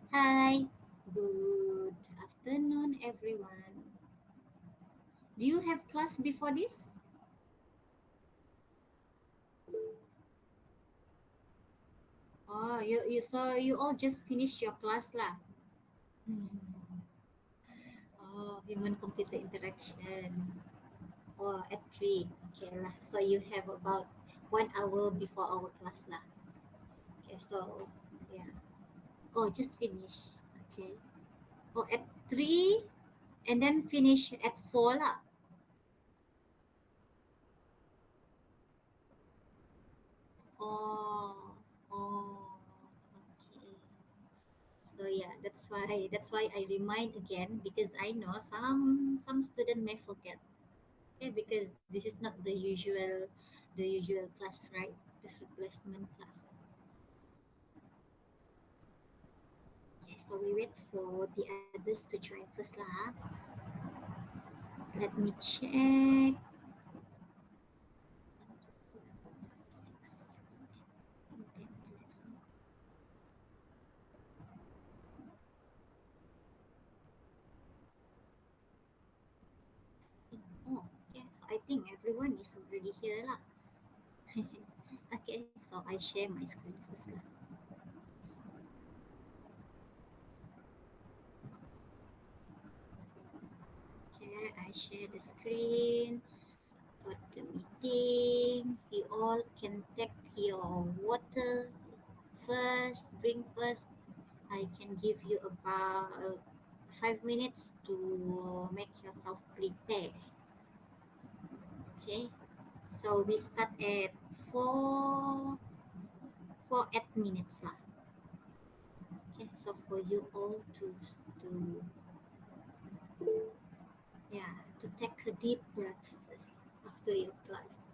Hi, good afternoon, everyone. Do you have class before this? Oh, you all just finished your class lah. Oh, human computer interaction. Oh, at 3. Okay lah. So you have about 1 hour before our class lah. Okay, so yeah. Oh, just finish. Okay. Oh, at 3 and then finish at 4 lah. Oh, oh, okay. So yeah, that's why I remind again because I know some student may forget. Okay, because this is not the usual class, right? This replacement class. Okay, so we wait for the others to join first lah. Let me check. 6, 7, 8, 10, 11. Oh, okay. So I think everyone is already here lah. Okay, so I share my screen first lah. Okay, I share the screen. Got the meeting. You all can take your water first, drink first. I can give you about 5 minutes to make yourself prepare. Okay, so we start at 4 minutes lah. Okay, so for you all to yeah to take a deep breath first after your class.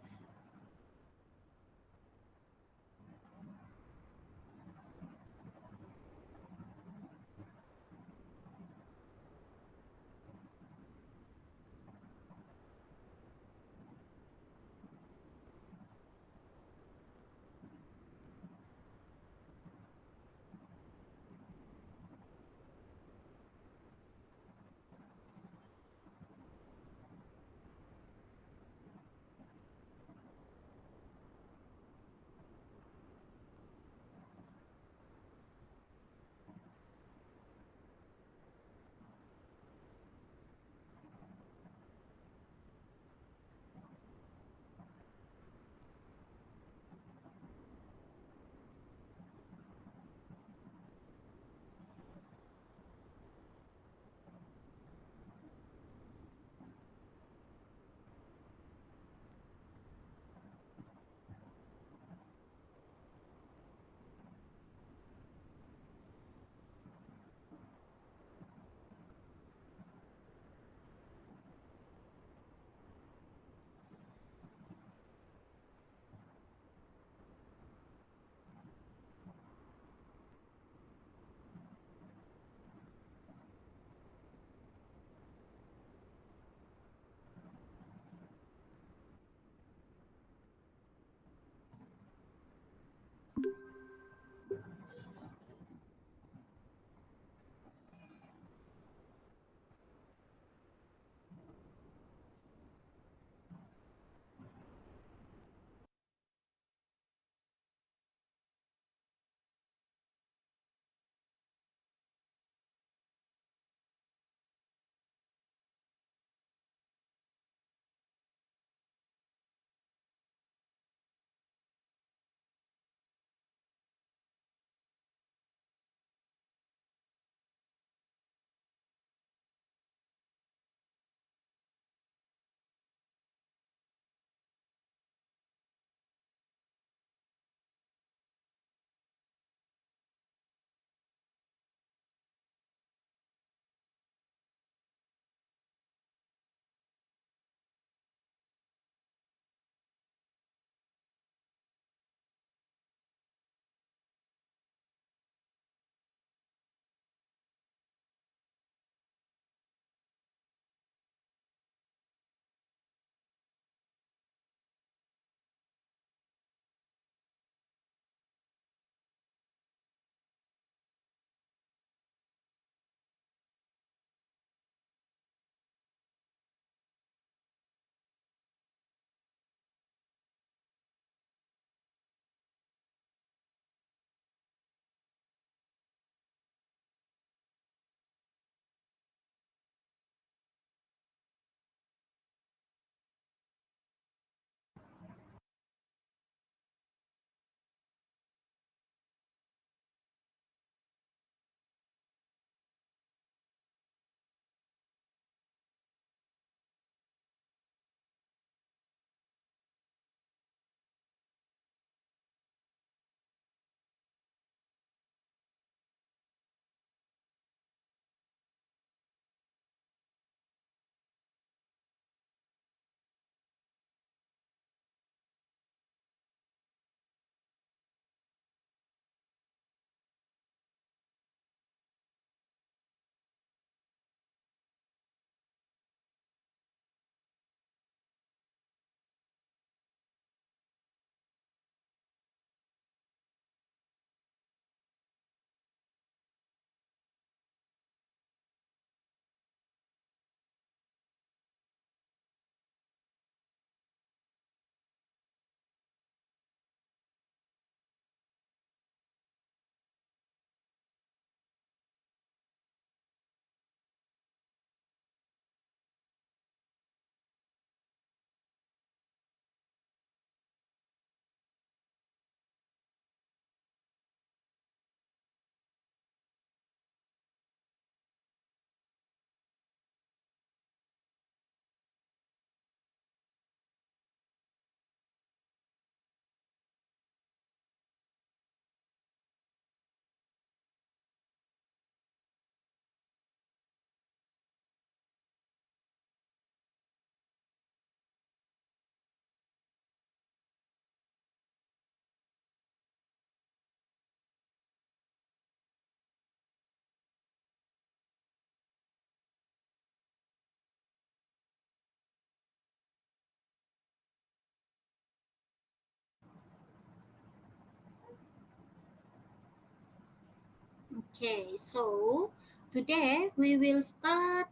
Okay, so today we will start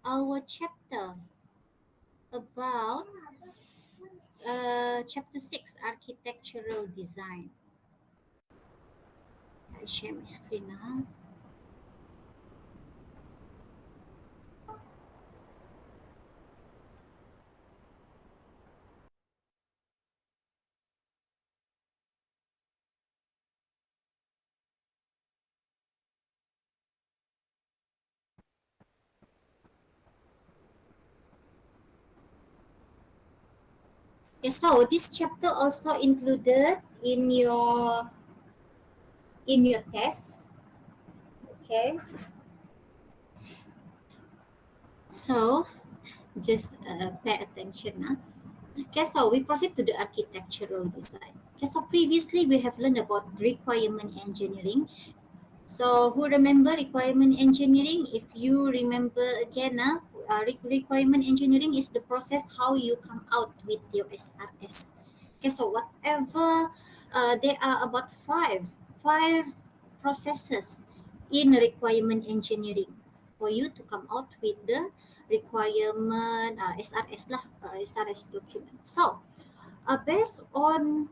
our chapter about chapter 6, architectural design. I share my screen now. Okay, so this chapter also included in your test. Okay, so just pay attention now. Okay, so we proceed to the architectural design. Okay, so previously we have learned about requirement engineering. So who remember requirement engineering? If you remember again, requirement engineering is the process how you come out with your SRS. Okay, so whatever there are about five processes in requirement engineering for you to come out with the requirement SRS lah, SRS document. So based on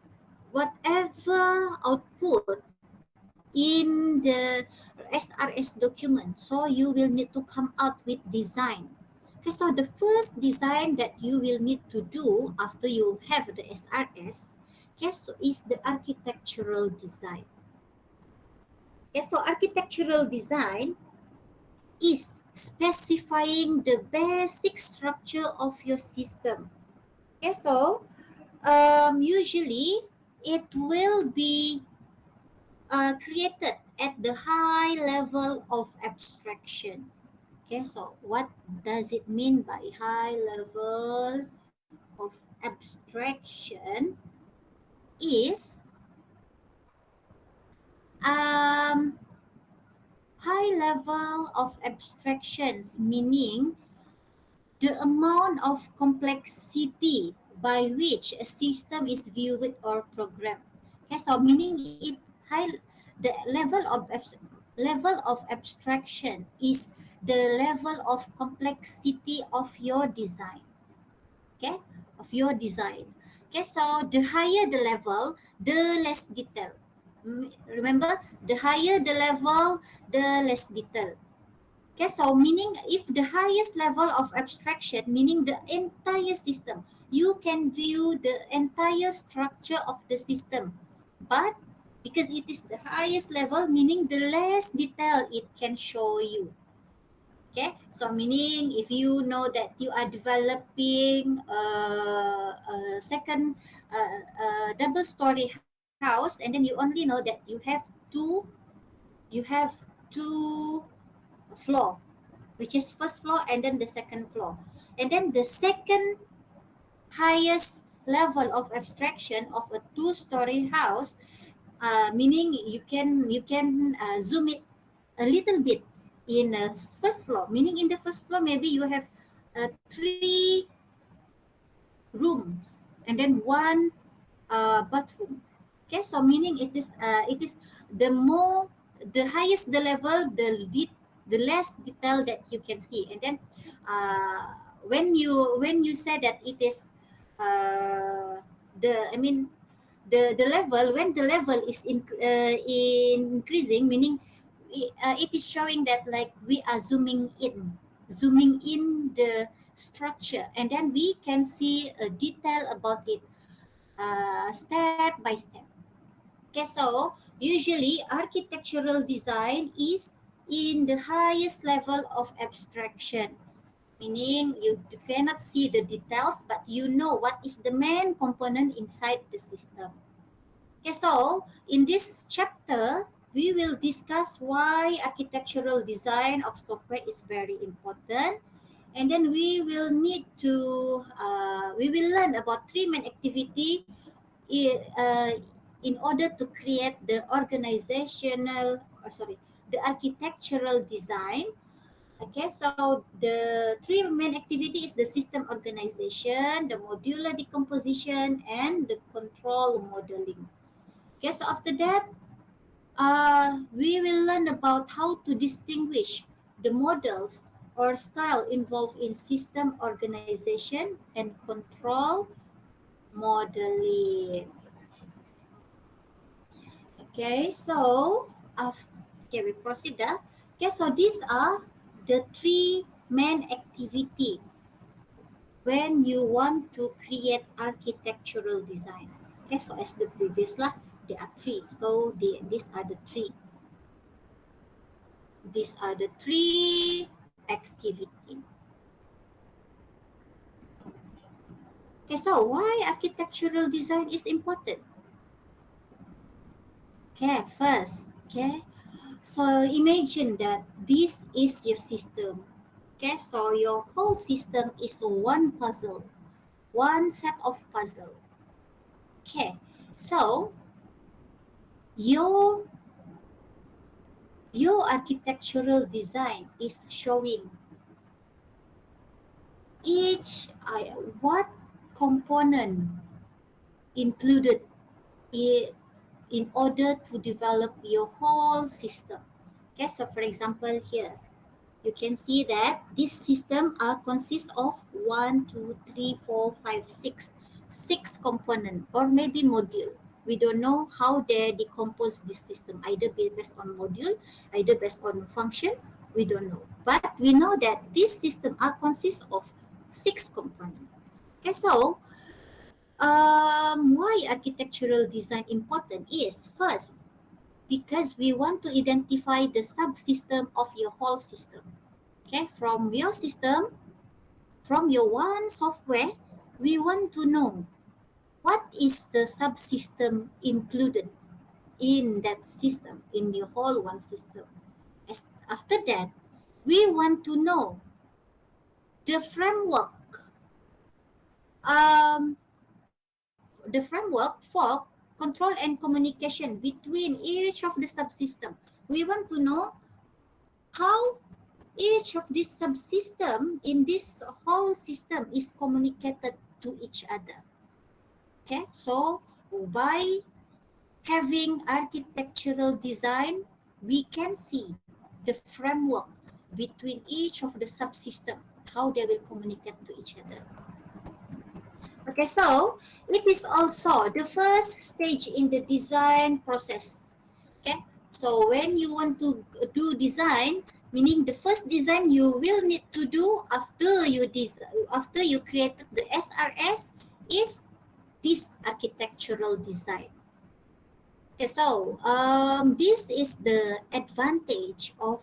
whatever output in the SRS document. So you will need to come out with design. Okay, so the first design that you will need to do after you have the SRS, okay, so is the architectural design. Okay, so architectural design is specifying the basic structure of your system. Okay, so usually it will be created at the high level of abstraction. Okay, so what does it mean by high level of abstraction? Is um, high level of abstractions, meaning the amount of complexity by which a system is viewed or programmed. Okay, so meaning it high the level of abstraction is the level of complexity of your design. Okay, of your design. Okay, so the higher the level, the less detail. Remember, the higher the level, the less detail. Okay, so meaning if the highest level of abstraction, meaning the entire system, you can view the entire structure of the system. But because it is the highest level, meaning the less detail it can show you. Okay, so meaning if you know that you are developing a second double story house, and then you only know that you have two floor, which is first floor and then the second floor. And then the second highest level of abstraction of a two-story house, meaning you can zoom it a little bit in the first floor. Meaning in the first floor, maybe you have three rooms and then one bathroom. Okay, so meaning it is the more the highest the level, the less detail that you can see. And then when you say that it is the I mean the level, when the level is increasing, meaning it is showing that like we are zooming in the structure, and then we can see a detail about it step by step. Okay, so usually architectural design is in the highest level of abstraction, meaning you cannot see the details, but you know what is the main component inside the system. Okay, so in this chapter, we will discuss why architectural design of software is very important. And then we will learn about three main activity in order to create the architectural design. Okay, so the three main activity is the system organization, the modular decomposition, and the control modeling. Okay, so after that, We will learn about how to distinguish the models or style involved in system organization and control modeling. Okay, so after, okay, we proceed. Okay, so these are the three main activity when you want to create architectural design. Okay, so as the previous lah, there are three. So these are the three. These are the three activity. Okay, so why architectural design is important? Okay, first, okay. So imagine that this is your system. Okay, so your whole system is one puzzle, one set of puzzle. Okay, so your your architectural design is showing each what component included in, in order to develop your whole system. Okay, so for example here, you can see that this system consists of 1, 2, 3, 4, 5, 6 component or maybe module. We don't know how they decompose this system, either based on module, either based on function. We don't know, but we know that this system consists of 6 components. Okay, so why architectural design important is first because we want to identify the subsystem of your whole system. Okay, from your system, from your one software, we want to know what is the subsystem included in that system, in the whole one system. After that, we want to know the framework, um, the framework for control and communication between each of the subsystem. We want to know how each of this subsystem in this whole system is communicated to each other. Okay, so by having architectural design, we can see the framework between each of the subsystem, how they will communicate to each other. Okay, so it is also the first stage in the design process. Okay, so when you want to do design, meaning the first design you will need to do after you created the SRS is this architectural design. Okay, so this is the advantage of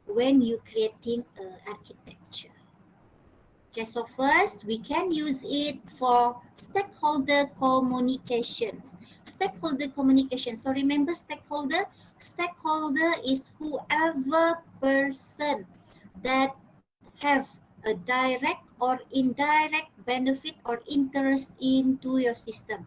when you creating architecture. Okay, so first we can use it for stakeholder communications. Stakeholder communication. So remember stakeholder? Stakeholder is whoever person that have a direct or indirect benefit or interest into your system.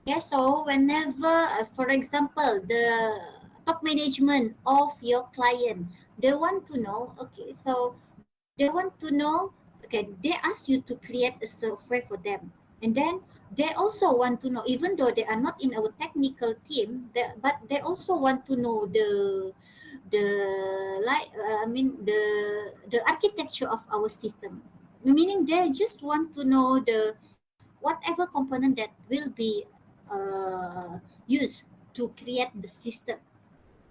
Yeah, so whenever, for example, the top management of your client, they want to know, okay, so they want to know, okay, they ask you to create a software for them. And then they also want to know, even though they are not in our technical team, but they also want to know the the architecture of our system. Meaning they just want to know the whatever component that will be used to create the system.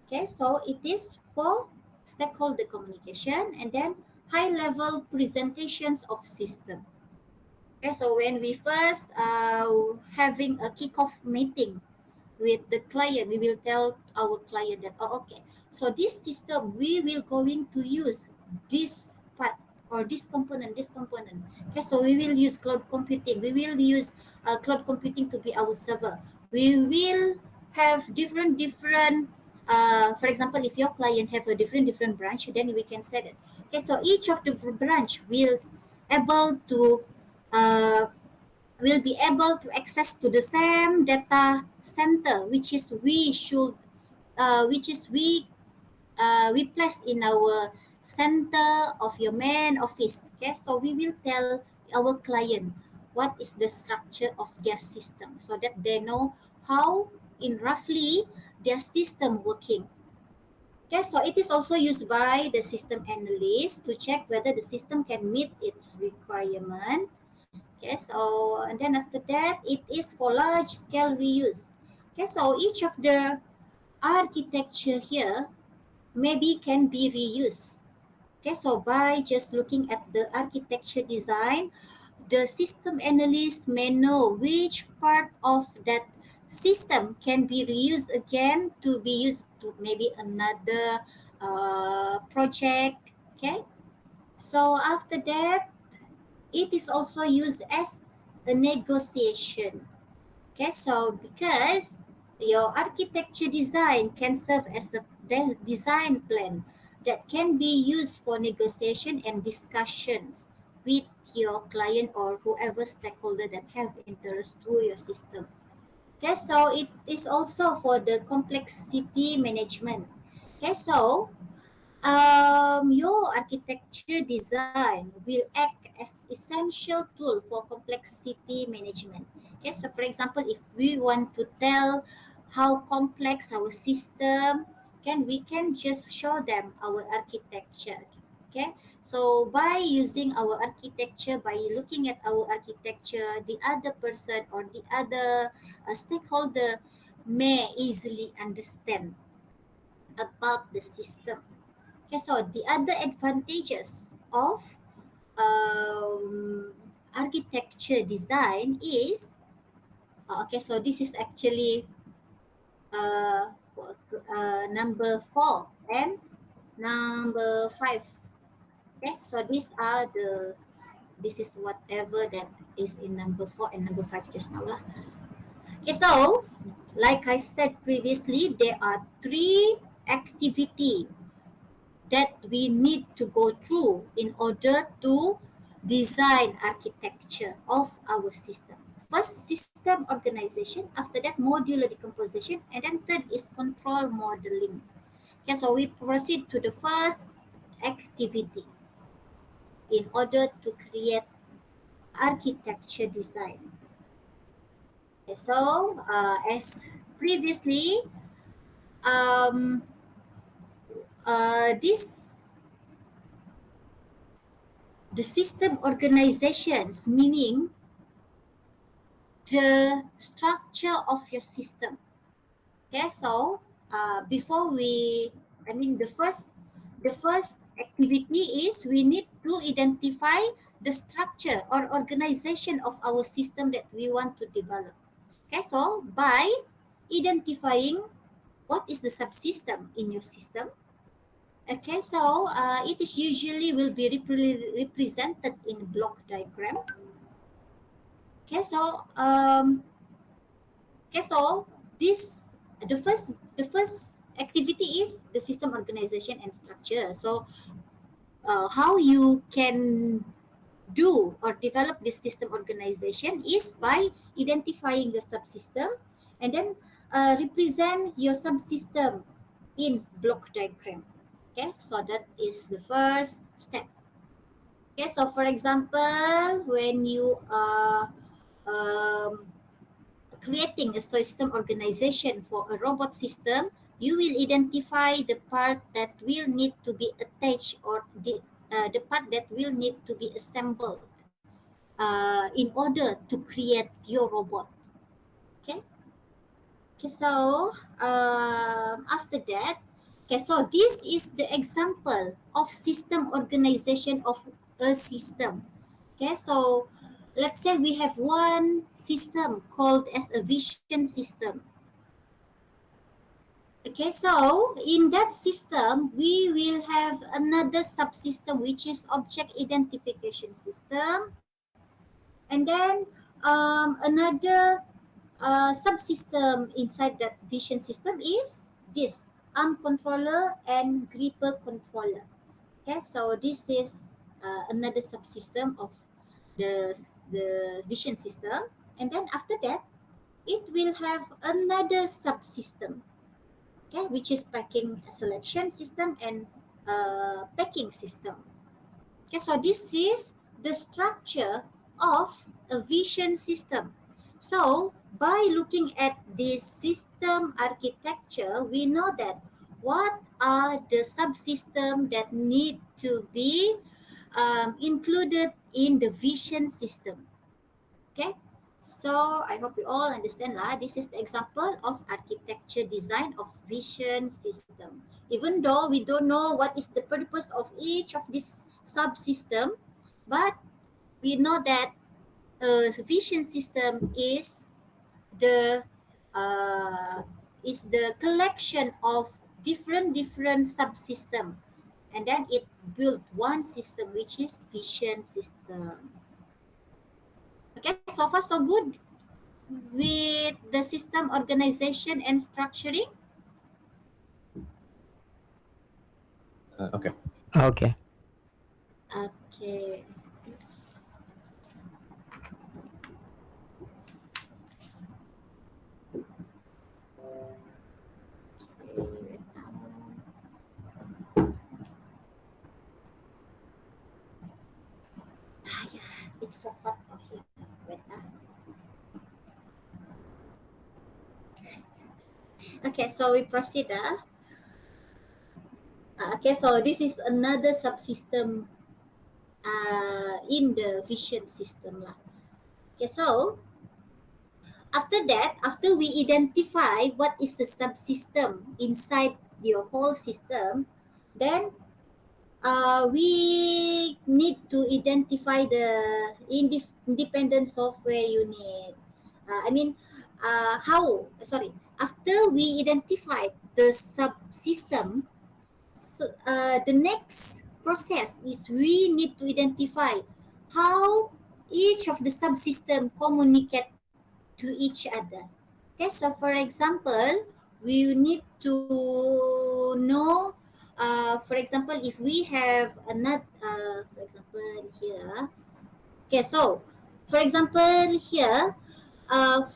Okay, so it is for stakeholder communication and then high level presentations of system. Okay, so when we first having a kickoff meeting with the client, we will tell our client that, oh, okay, so this system, we will going to use this part or this component. Okay, so we will use cloud computing. We will use cloud computing to be our server. We will have different, for example, if your client have a different branch, then we can say that, okay, so each of the branch will able to uh, will be able to access to the same data center, which is we should which is we place in our center of your main office. Okay, so we will tell our client what is the structure of their system so that they know how in roughly their system working. Okay, so it is also used by the system analyst to check whether the system can meet its requirement. Okay, so and then after that, it is for large scale reuse. Okay, so each of the architecture here maybe can be reused. Okay, so by just looking at the architecture design, the system analyst may know which part of that system can be reused again to be used to maybe another project. Okay, so after that, it is also used as a negotiation. Okay, so because your architecture design can serve as a design plan that can be used for negotiation and discussions with your client or whoever stakeholder that have interest to your system. Okay, so it is also for the complexity management. Okay, so your architecture design will act as essential tool for complexity management. Okay, so for example, if we want to tell how complex our system, we can just show them our architecture. Okay, so by using our architecture, by looking at our architecture, the other person or the other stakeholder may easily understand about the system. Okay, so the other advantages of um, architecture design is okay. So this is actually uh, number 4 and number 5. Okay, so these are the this is whatever that is in number 4 and number 5 just now lah. Okay, so like I said previously, there are three activity that we need to go through in order to design architecture of our system. First, system organization. After that, modular decomposition. And then third is control modeling. Okay, so we proceed to the first activity in order to create architecture design. Okay, so as previously, um, this the system organizations, meaning the structure of your system. Okay, so before we, the first activity is we need to identify the structure or organization of our system that we want to develop. Okay, so by identifying what is the subsystem in your system. Okay, so it is usually will be represented in block diagram. Okay, so this the first activity is the system organization and structure. So how you can do or develop this system organization is by identifying your subsystem and then represent your subsystem in block diagram. Okay, so that is the first step. Okay, so for example, when you are um, creating a system organization for a robot system, you will identify the part that will need to be attached or the part that will need to be assembled in order to create your robot. Okay. Okay. So after that, okay. So this is the example of system organization of a system. Okay. So let's say we have one system called as a vision system. Okay, so in that system, we will have another subsystem which is object identification system. And then another subsystem inside that vision system is this arm controller and gripper controller. Okay, so this is another subsystem of the vision system. And then after that, it will have another subsystem, okay, which is packing selection system and packing system. Okay, so this is the structure of a vision system. So by looking at this system architecture, we know that what are the subsystem that need to be included in the vision system. Okay, so I hope you all understand lah. This is the example of architecture design of vision system. Even though we don't know what is the purpose of each of this subsystem, but we know that a vision system the uh, is the collection of different subsystem, and then it built one system which is vision system. Okay, so far so good with the system organization and structuring. Okay. Okay. Okay. Okay, wait now. Ah, yeah, it's so hot out here. Wait now. Okay, so we proceed. Okay, so this is another subsystem in the vision system lah. Okay, so after that, after we identify what is the subsystem inside your whole system, then we need to identify the independent software unit. I mean, how? Sorry. After we identify the subsystem, so the next process is we need to identify how each of the subsystem communicate to each other. Okay, so for example, we need to know, for example, if we have another, for example, here. Okay, so for example, here,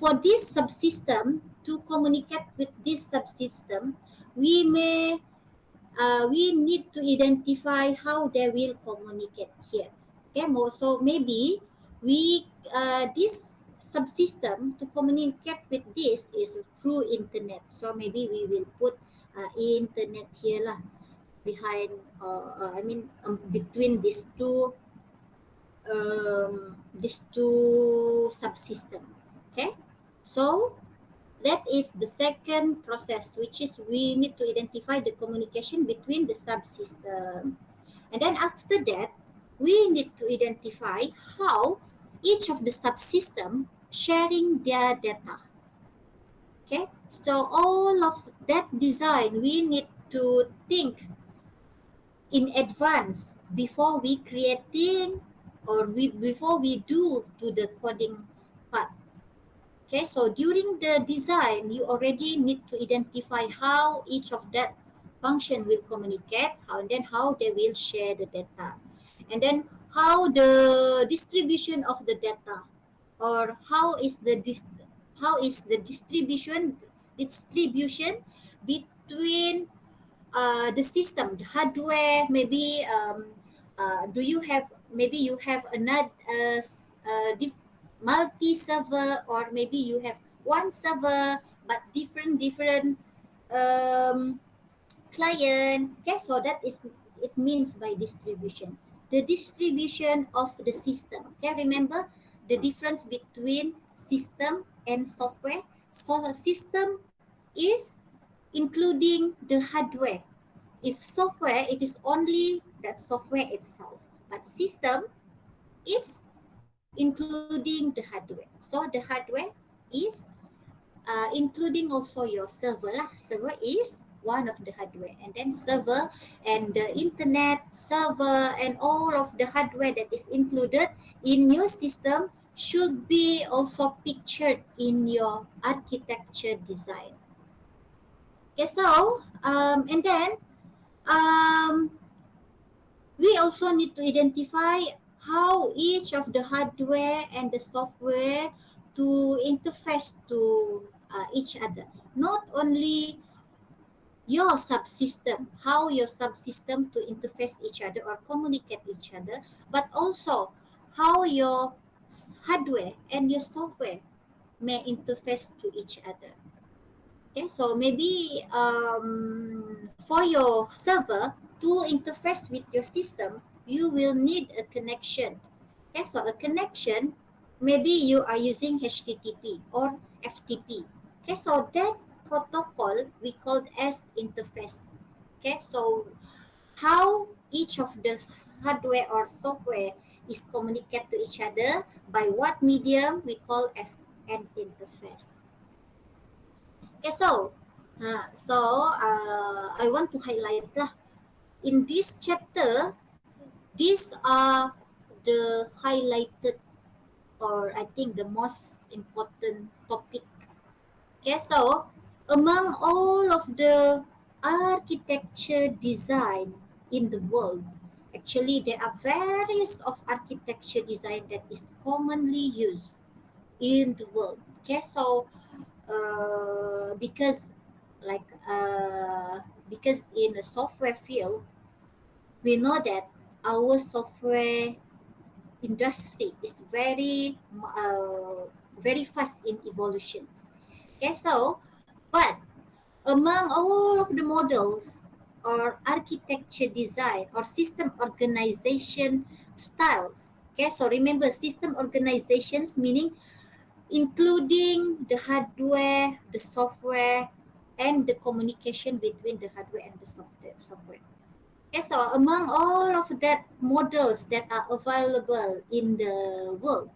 for this subsystem to communicate with this subsystem, we may we need to identify how they will communicate here. Okay, so maybe we this subsystem to communicate with this is through internet. So maybe we will put internet here lah behind. I mean between these two subsystem. Okay, so that is the second process, which is we need to identify the communication between the subsystem. And then after that, we need to identify how each of the subsystem sharing their data. Okay, so all of that design, we need to think in advance before we creating before we do to the coding part. Okay, so during the design, you already need to identify how each of that function will communicate, and then how they will share the data, and then how the distribution of the data, or how is the distribution between the system, the hardware, maybe do you have maybe you have another multi-server, or maybe you have one server but different um, client. Okay, so that is it means by distribution. The distribution of the system. Okay, remember the difference between system and software. So system is including the hardware. If software, it is only that software itself. But system is including the hardware. So the hardware is including also your server lah. Server is one of the hardware, and then server and the internet server and all of the hardware that is included in your system should be also pictured in your architecture design. Okay, so and then um, we also need to identify how each of the hardware and the software to interface to each other. Not only your subsystem, how your subsystem to interface each other or communicate each other, but also how your hardware and your software may interface to each other. Okay, so maybe for your server to interface with your system, you will need a connection. Okay, so a connection, maybe you are using HTTP or FTP. Okay, so that protocol we call as interface. Okay, so how each of the hardware or software is communicate to each other by what medium we call as an interface. Okay, I want to highlight lah. In this chapter, these are the highlighted or I think the most important topic. Okay, so among all of the architecture design in the world, actually there are various of architecture design that is commonly used in the world. Okay, so because like because in the software field, we know that our software industry is very fast in evolutions. Okay, so but among all of the models or architecture design or system organization styles. Okay, so remember system organizations meaning including the hardware, the software, and the communication between the hardware and the software. Okay, so among all of that models that are available in the world,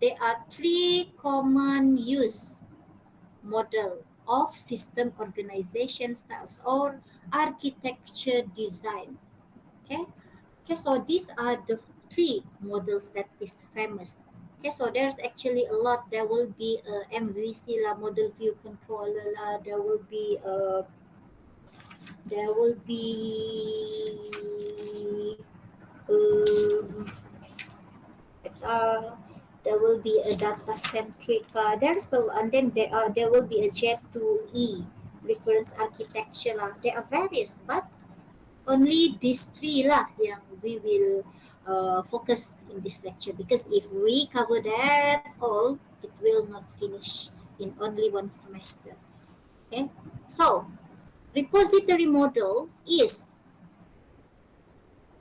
there are three common use model of system organization styles or architecture design. Okay, okay, so these are the three models that is famous. Okay, so there's actually a lot. There will be a MVC lah, model view controller lah. There will be um, uh, there will be a data centric. There's a, and then there will be a Jet2E reference architecture lah. There are various, but only these three lah yang we will focus in this lecture, because if we cover that all, it will not finish in only one semester. Okay, so repository model is,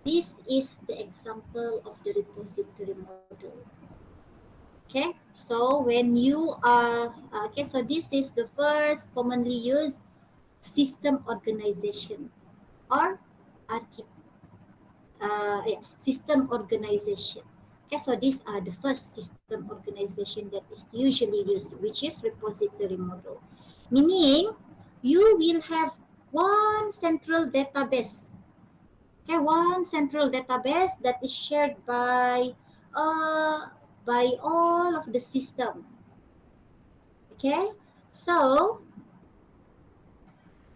this is the example of the repository model. Okay, so when you are okay, so this is the first commonly used system organization or architecture, yeah, system organization. Okay, so these are the first system organization that is usually used, which is repository model. Meaning, you will have one central database. Okay, one central database that is shared by all of the system. Okay, so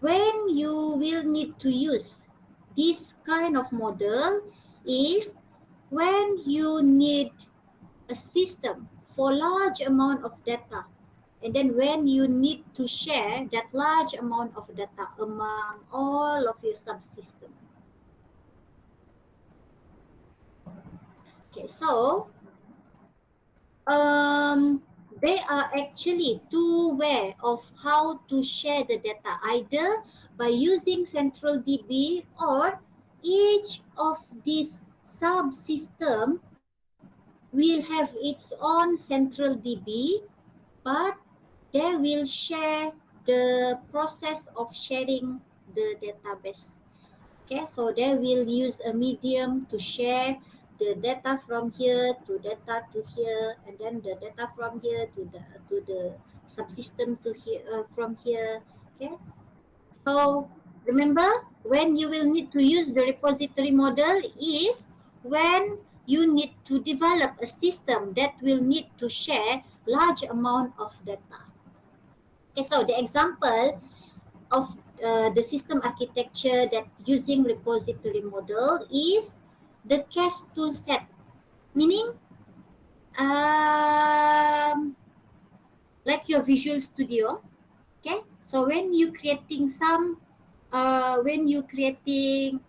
when you will need to use this kind of model is when you need a system for large amount of data, and then when you need to share that large amount of data among all of your subsystem. Okay, so they are actually two way of how to share the data, either by using central DB or each of these subsystem will have its own central DB, but they will share the process of sharing the database. Okay, so they will use a medium to share the data from here to data to here, and then the data from here to the subsystem to here from here. Okay, so remember, when you will need to use the repository model is when you need to develop a system that will need to share large amount of data. Okay, so the example of the system architecture that using repository model is the cache tool set, meaning um, like your Visual Studio. Okay, so when you creating when you creating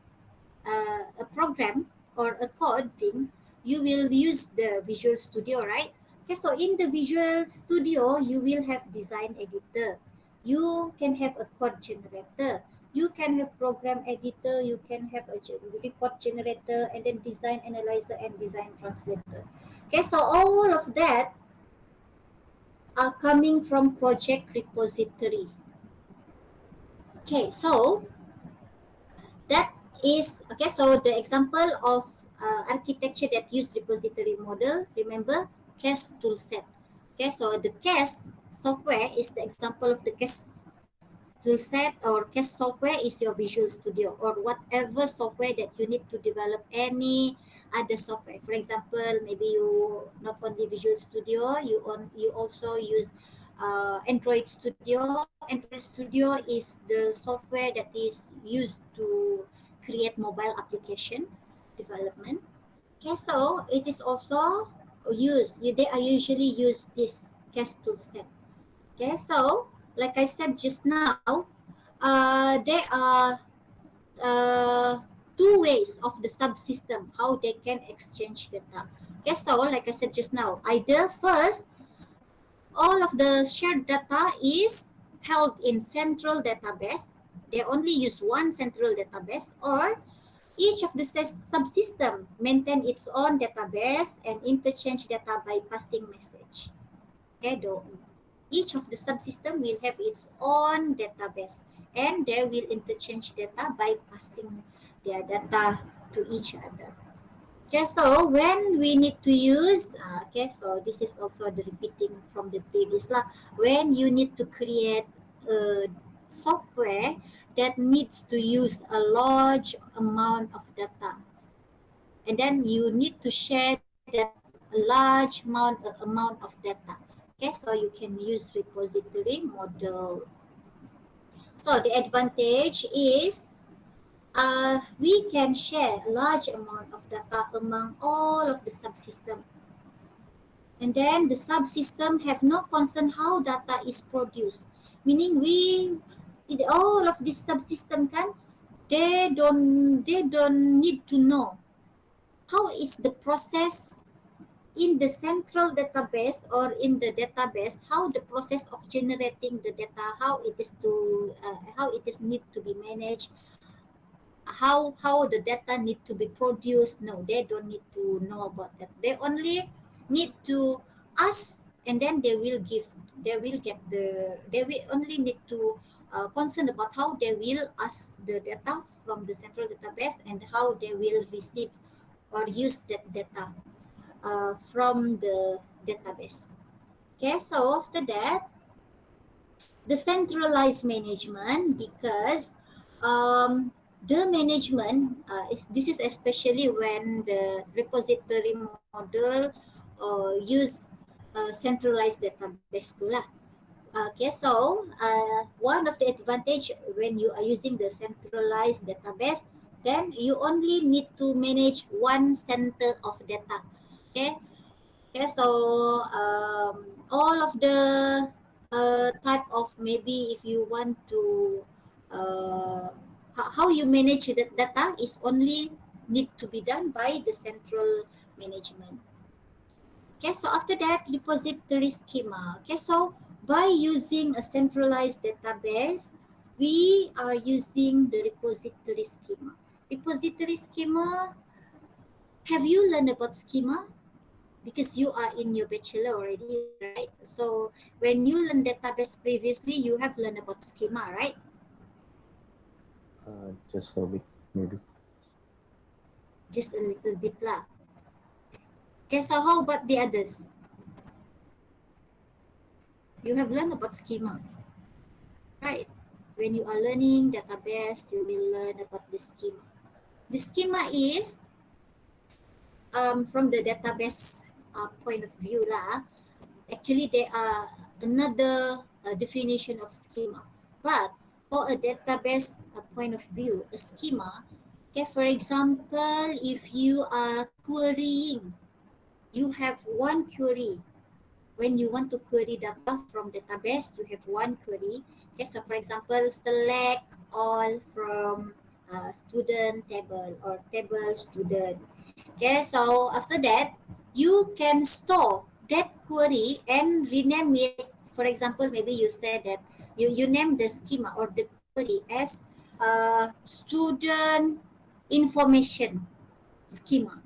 a program or a coding, you will use the Visual Studio, right? Okay, so in the Visual Studio, you will have design editor. You can have a code generator. You can have program editor. You can have a report generator, and then design analyzer and design translator. Okay, so all of that are coming from project repository. Okay, so that is okay. So the example of architecture that use repository model, remember CAS toolset. Okay, so the CAS software is the example of the CAS toolset, or CAS software is your Visual Studio, or whatever software that you need to develop any other software. For example, maybe you not only Visual Studio, you also use Android Studio. Android Studio is the software that is used to create mobile application development. Okay, so it is also used. They are usually use this CAS toolset. Okay, so like I said just now, there are two ways of the subsystem how they can exchange data. Okay, so like I said just now, either first all of the shared data is held in central database. They only use one central database, or each of the subsystem maintain its own database and interchange data by passing message. Okay, though each of the subsystem will have its own database, and they will interchange data by passing their data to each other. Okay, so when we need to use, okay, so this is also the repeating from the previous lah. When you need to create a software that needs to use a large amount of data, and then you need to share that large amount of data. Okay, so you can use repository model. So the advantage is we can share a large amount of data among all of the subsystem. And then the subsystem have no concern how data is produced. Meaning all of this subsystem can, they don't need to know how is the process in the central database, or in the database, how the process of generating the data, how it is need to be managed, how the data need to be produced. No, they don't need to know about that. They only need to ask, and then they will only need to concern about how they will ask the data from the central database, and how they will receive or use that data from the database. Okay, so after that, the centralized management, because the management this is especially when the repository model use centralized database too lah. Okay, so one of the advantage when you are using the centralized database, then you only need to manage one center of data. Okay, okay, so all of the type of, maybe if you want to how you manage the data is only need to be done by the central management. Okay, so after that, repository schema. Okay, so by using a centralized database, we are using the repository schema. Repository schema, have you learned about schema? Because you are in your bachelor already, right? So when you learn database previously, you have learned about schema, right? Just a bit, maybe. Just a little bit lah. Okay, so how about the others? You have learned about schema, right? When you are learning database, you will learn about the schema. The schema is from the database point of view lah. Actually, there are another definition of schema. But for a database point of view, a schema, okay, for example, if you are querying, you have one query. When you want to query data from database, you have one query. Okay, so for example, select all from student table, or table student. Okay, so after that, you can store that query and rename it. For example, maybe you said that you name the schema or the query as student information schema.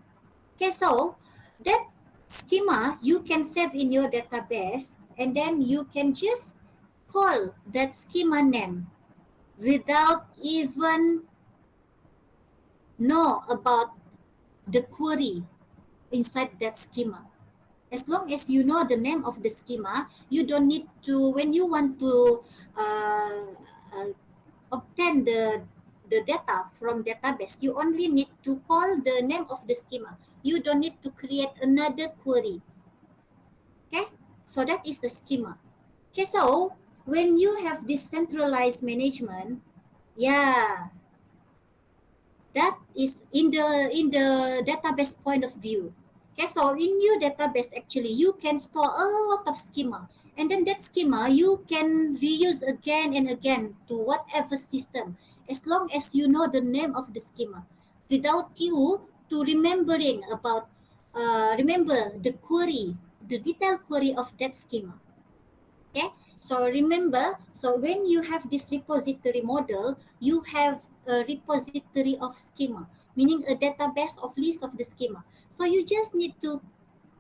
Okay, so that schema you can save in your database, and then you can just call that schema name without even know about the query inside that schema. As long as you know the name of the schema, you don't need to, when you want to uh, uh, obtain the data from database, you only need to call the name of the schema. You don't need to create another query. Okay, so that is the schema. Okay, so when you have this centralized management, yeah, that is in the database point of view. Okay, so in your database actually you can store a lot of schema, and then that schema you can reuse again and again to whatever system, as long as you know the name of the schema, without you to remembering about remember the query, the detailed query of that schema. Okay, so remember, so when you have this repository model, you have a repository of schema, meaning a database of list of the schema. So you just need to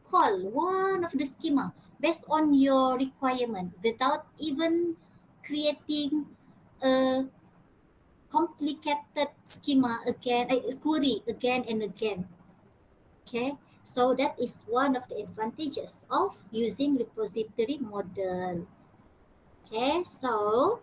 call one of the schema based on your requirement without even creating a complicated schema again, query again and again. Okay, so that is one of the advantages of using repository model. Okay, so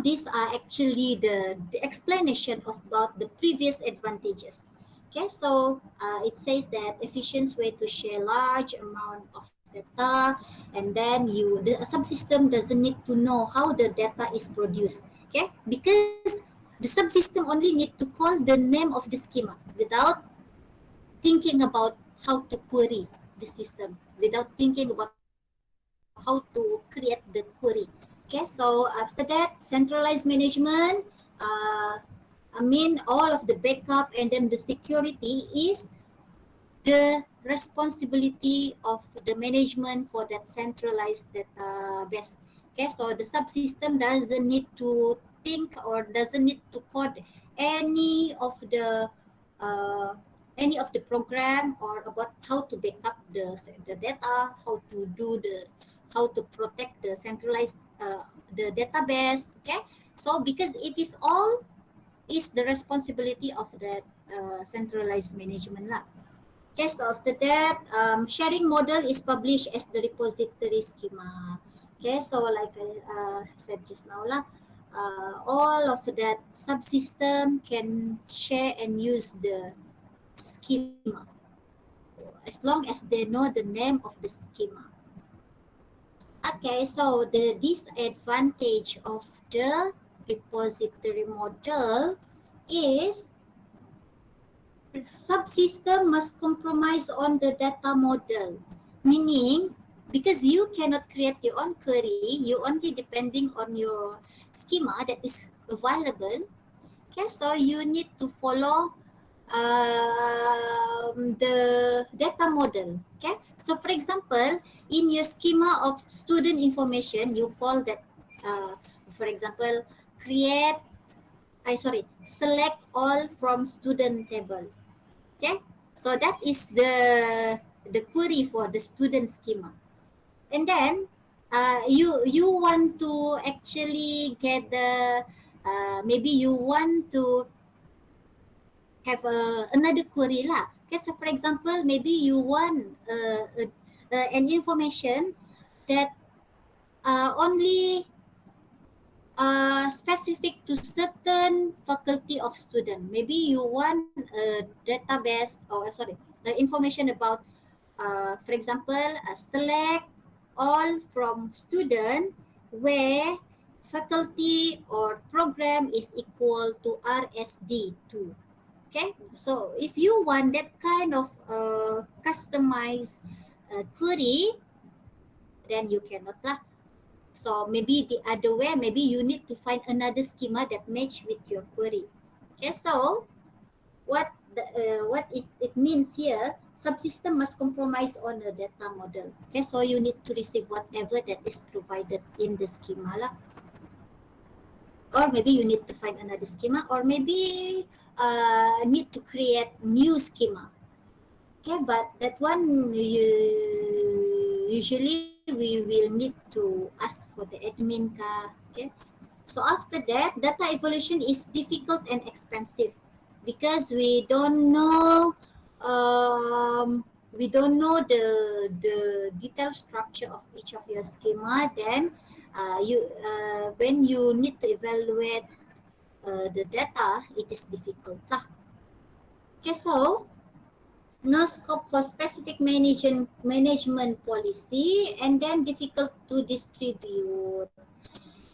these are actually the explanation about the previous advantages. Okay, so it says that efficient way to share large amount of data, and then the subsystem doesn't need to know how the data is produced. Okay, because the subsystem only need to call the name of the schema without thinking about how to query the system, without thinking about how to create the query. Okay, so after that, centralized management, uh, I mean, all of the backup and then the security is the responsibility of the management for that centralized database. Okay, so the subsystem doesn't need to think or doesn't need to code any of the uh, any of the program or about how to backup the data, how to do the how to protect the centralized the database. Okay, so because it is all is the responsibility of that centralized management lah. Okay, so after that, sharing model is published as the repository schema. Okay, so like I said just now lah, all of that subsystem can share and use the schema as long as they know the name of the schema. Okay, so the disadvantage of the repository model is subsystem must compromise on the data model, meaning because you cannot create your own query, you only depending on your schema that is available. Okay, so you need to follow the data model. Okay, so for example, in your schema of student information, you call that, for example, create, select all from student table. Okay, so that is the query for the student schema, and then you want to actually get the maybe you want to have another query lah. Okay, so for example, maybe you want an information that only specific to certain faculty of student. Maybe you want a database or information about, for example, select all from student where faculty or program is equal to RSD2. Okay, so if you want that kind of customized query, then you cannot lah. So maybe the other way, maybe you need to find another schema that match with your query. Okay, so what is it means here? subsystem must compromise on a data model. Okay, so you need to receive whatever that is provided in the schema lah. Or maybe you need to find another schema, or maybe need to create new schema. Okay, but that one usually we will need to ask for the admin ka. Okay, so after that, data evaluation is difficult and expensive because we don't know the detailed structure of each of your schema. Then you when you need to evaluate the data, it is difficult lah. Okay, so no scope for specific management policy, and then difficult to distribute.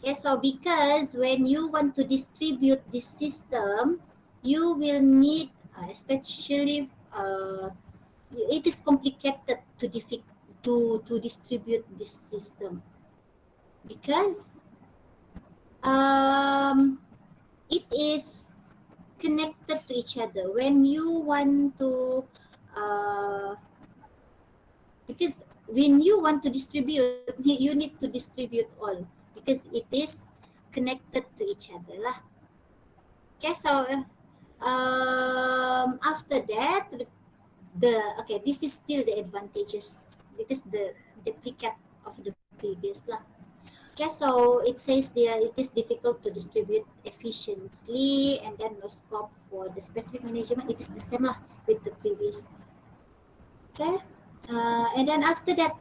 Okay, so because when you want to distribute this system, you will need, especially, it is complicated to distribute this system because it is connected to each other. When you want to, uh, because when you want to distribute, you need to distribute all because it is connected to each other lah. Okay, so after that, okay, this is still the advantages. It is the duplicate of the previous lah. Okay, so it says there it is difficult to distribute efficiently, and then no scope for the specific management. It is the same lah with the previous. Okay, and then after that,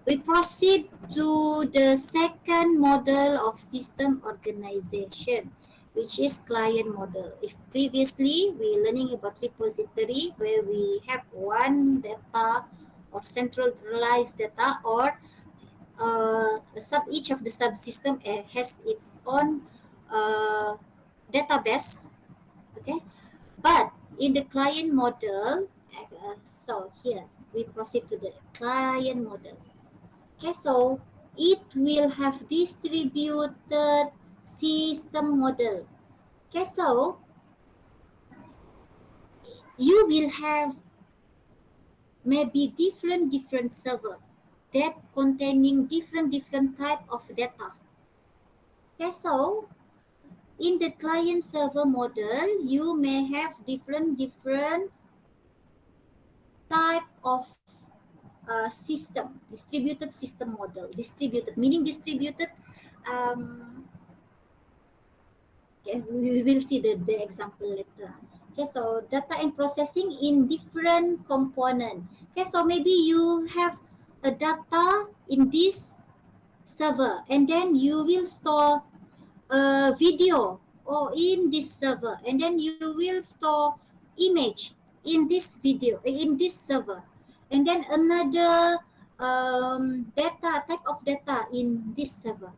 we proceed to the second model of system organization, which is client model. If previously we learning about repository where we have one data or centralized data, or each of the subsystem has its own database. Okay, but in the client model, so here we proceed to the client model. Okay, so it will have distributed system model. Okay, so you will have maybe different server that containing different type of data. Okay, so in the client server model, you may have different type of system, distributed system model. Distributed meaning distributed. Okay, we will see the example later. Okay, so data and processing in different component. Okay, so maybe you have a data in this server, and then you will store a video or in this server, and then you will store image in this video in this server, and then another data type of data in this server.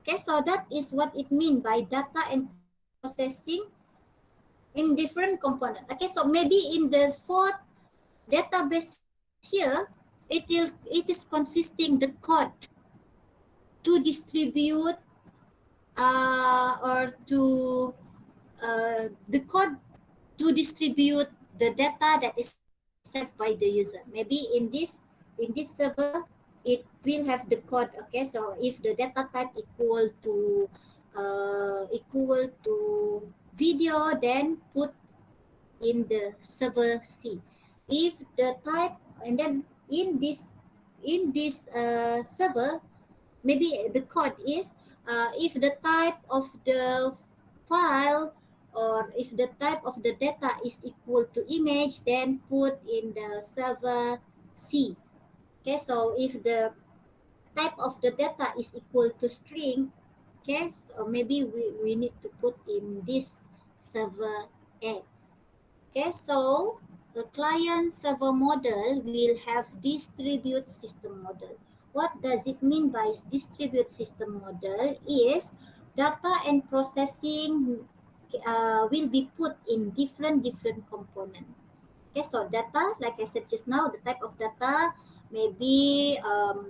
Okay, so that is what it means by data and processing in different component. Okay, so maybe in the fourth database here, it is consisting the code to distribute or to the code to distribute the data that is saved by the user. Maybe in this server, it will have the code. Okay, so if the data type equal to video, then put in the server C. If the type, and then in this server, maybe the code is if the type of the file or if the type of the data is equal to image, then put in the server C. Okay, so if the type of the data is equal to string, okay, so maybe we need to put in this server A. Okay, so the client server model will have distribute system model. What does it mean by distribute system model is data and processing will be put in different component. Okay, so data, like I said just now, the type of data may be um,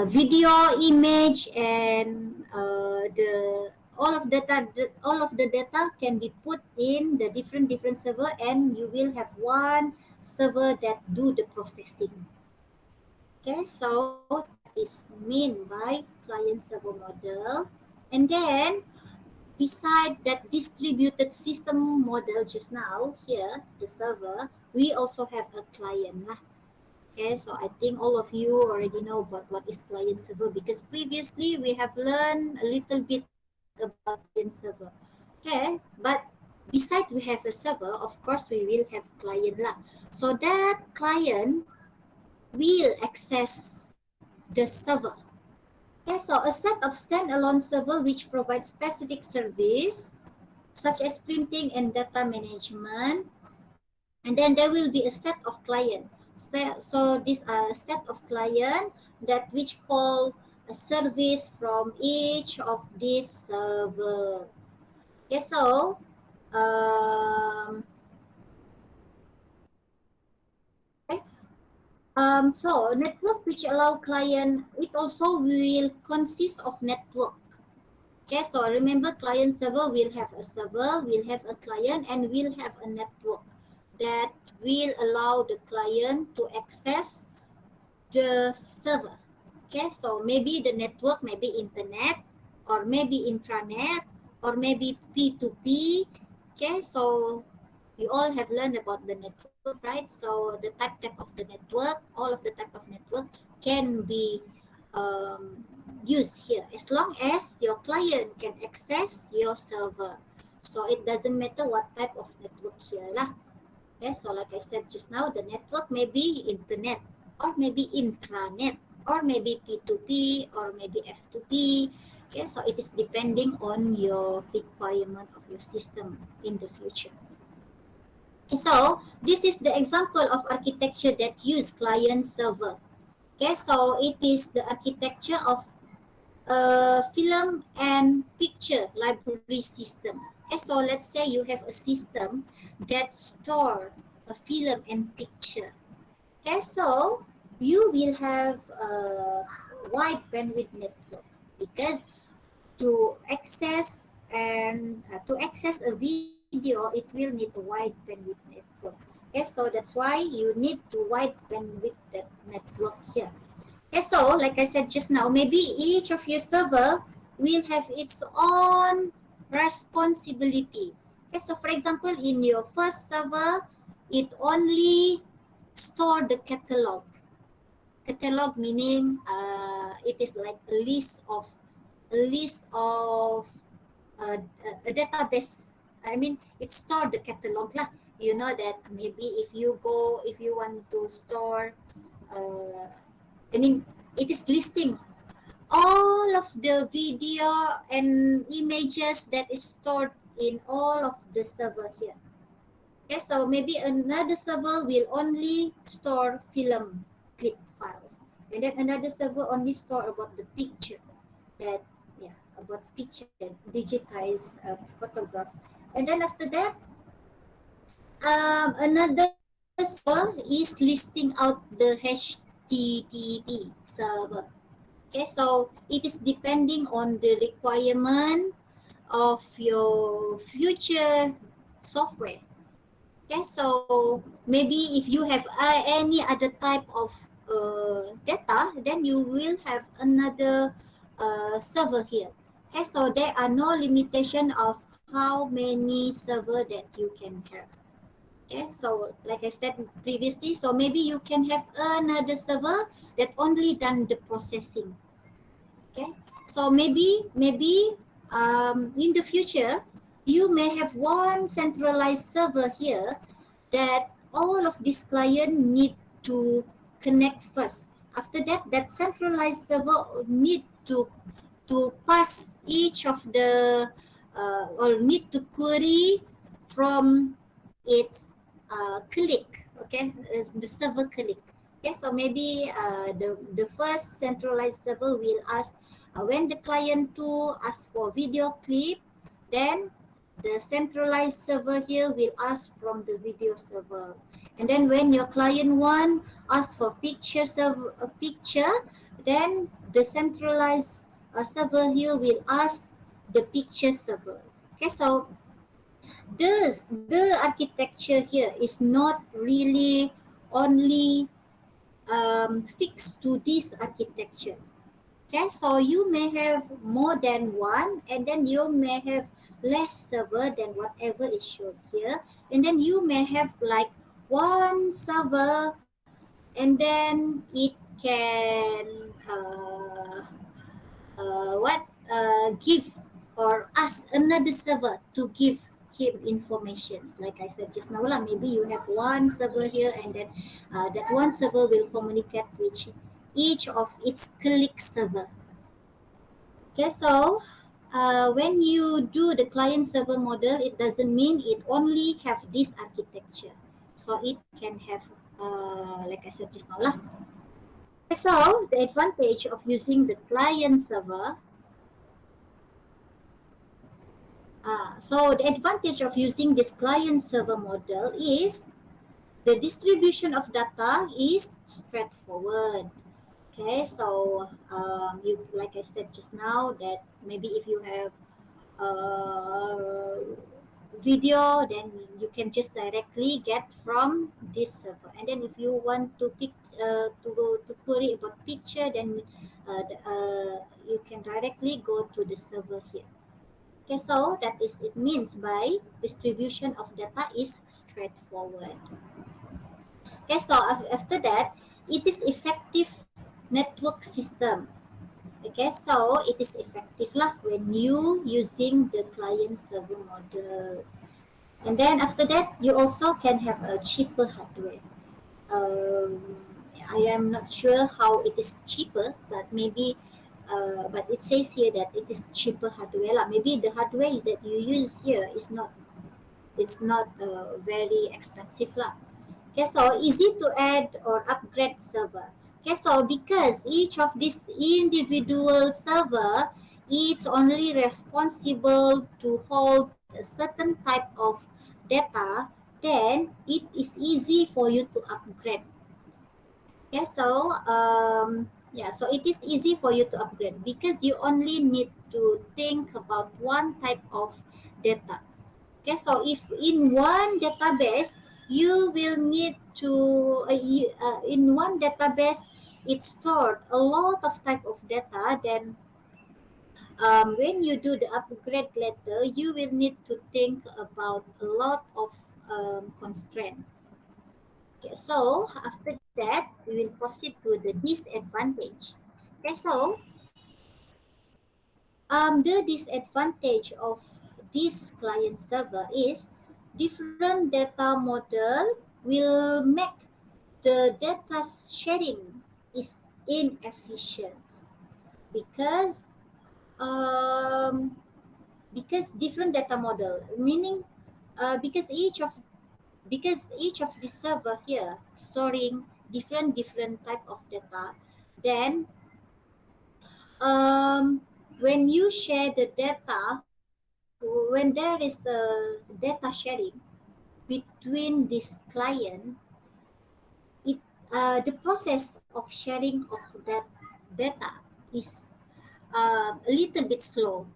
video, image, and the all of the data can be put in the different server, and you will have one server that do the processing. Okay, so that is mean by client server model. And then beside that distributed system model just now here, the server, we also have a client lah. Okay, so I think all of you already know about what is client server, because previously we have learned a little bit about client server. Okay, but beside we have a server, of course we will have client lah. So that client will access the server. Okay, so a set of standalone server which provides specific service such as printing and data management, and then there will be a set of client. So these are a set of client that which call a service from each of these server. Okay, so um, okay. So network which allow client, it also will consist of network. Okay, so remember client server will have a server, will have a client, and will have a network that will allow the client to access the server. Okay, so maybe the network, maybe internet, or maybe intranet, or maybe P2P. Okay, so you all have learned about the network, right? So the type of the network, all of the type of network can be used here as long as your client can access your server. So it doesn't matter what type of network here lah. Okay, so like I said just now, the network may be internet, or maybe intranet, or maybe P2P, or maybe F2P. Okay, so it is depending on your requirement of your system in the future. Okay, so this is the example of architecture that use client server. Okay, so it is the architecture of film and picture library system. Okay, so let's say you have a system that store a film and picture. Okay, so you will have a wide bandwidth network, because to access a video, it will need a wide bandwidth network. Okay, so that's why you need to wide bandwidth that network here. Okay, so like I said just now, maybe each of your server will have its own responsibility. Okay, so for example, in your first server, it only store the catalog. Catalog meaning it is like a database. I mean, it store the catalog lah. You know that maybe if you want to store uh, I mean, it is listing all of the video and images that is stored in all of the server here. Okay, so maybe another server will only store film clip files, and then another server only store about the picture, that yeah, about picture digitized photograph, and then after that another server is listing out the HTTP server. Okay, so it is depending on the requirement of your future software. Okay, so maybe if you have any other type of data, then you will have another server here. Okay, so there are no limitation of how many server that you can have. Okay, so like I said previously, so maybe you can have another server that only done the processing. Okay, so maybe in the future you may have one centralized server here that all of these clients need to connect first. After that, that centralized server need to pass each of the or need to query from its click. Okay, the server click. Okay, so maybe the first centralized server will ask when the client 2 asks for video clip, then the centralized server here will ask from the video server. And then when your client 1 asks for picture server a picture, then the centralized server here will ask the picture server. Okay, so the architecture here is not really only fixed to this architecture. Okay, so you may have more than one, and then you may have less server than whatever is shown here, and then you may have like one server, and then it can what give or ask another server to give him informations. Like I said just now lah, maybe you have one server here, and then that one server will communicate with each of its colleague server. Okay, so when you do the client server model, it doesn't mean it only have this architecture. So it can have, like I said just now lah. Okay, so the advantage of using the client server. So the advantage of using this client server model is the distribution of data is straightforward. Okay, so you like I said just now that maybe if you have uh, video, then you can just directly get from this server. And then if you want to pick to query about picture, then you can directly go to the server here. Okay, so that is it means by distribution of data is straightforward. Okay, so after that, it is effective network system. Okay, so it is effective lah when you using the client server model. And then after that, you also can have a cheaper hardware. Um, I am not sure how it is cheaper, but maybe, but it says here that it is cheaper hardware lah. Maybe the hardware that you use here is not, it's not very expensive lah. Okay, so easy to add or upgrade server. Okay, so because each of these individual server is only responsible to hold a certain type of data, then it is easy for you to upgrade. Okay, so yeah, so it is easy for you to upgrade because you only need to think about one type of data. Okay, so if in one database you will need to in one database it stored a lot of type of data, then when you do the upgrade later, you will need to think about a lot of constraint. Okay, so after that, we will proceed to the disadvantage. Okay, so the disadvantage of this client server is different data model will make the data sharing is inefficient because um, because different data model, meaning because each of the server here storing different type of data, then um, when you share the data, when there is the data sharing between this client, it the process of sharing of that data is a little bit slow.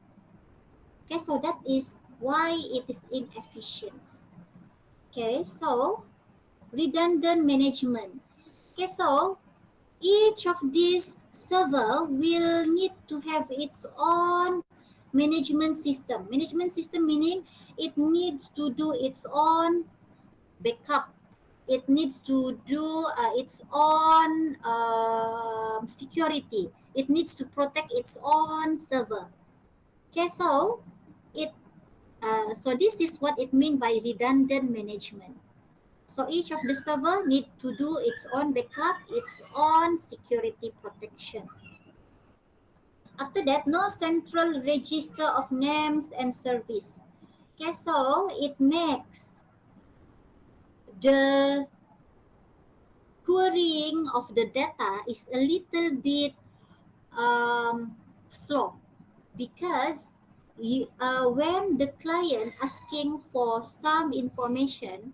Okay, so that is why it is inefficient. Okay, so redundant management. Okay, so each of these server will need to have its own management system. Management system meaning it needs to do its own backup. It needs to do its own security. It needs to protect its own server. Okay, so it so this is what it means by redundant management. So each of the server need to do its own backup, its own security protection. After that, no central register of names and service. Okay, so it makes the querying of the data is a little bit slow because when the client asking for some information,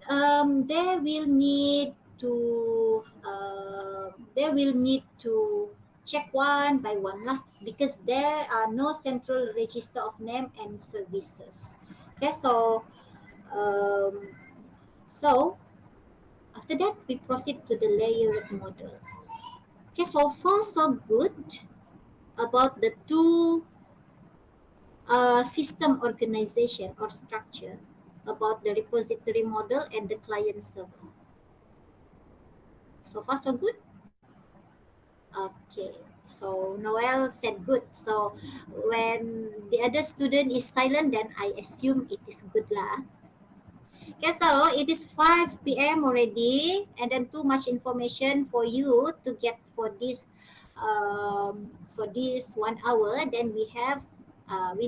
they will need to check one by one lah, because there are no central register of name and services. Okay, um, so after that we proceed to the layered model. Okay, so far so good about the two system organization or structure, about the repository model and the client server. So far so good. Okay, so Noel said good. So when the other student is silent, then I assume it is good lah. Okay, so it is 5 p.m. already, and then too much information for you to get for this 1 hour. Then we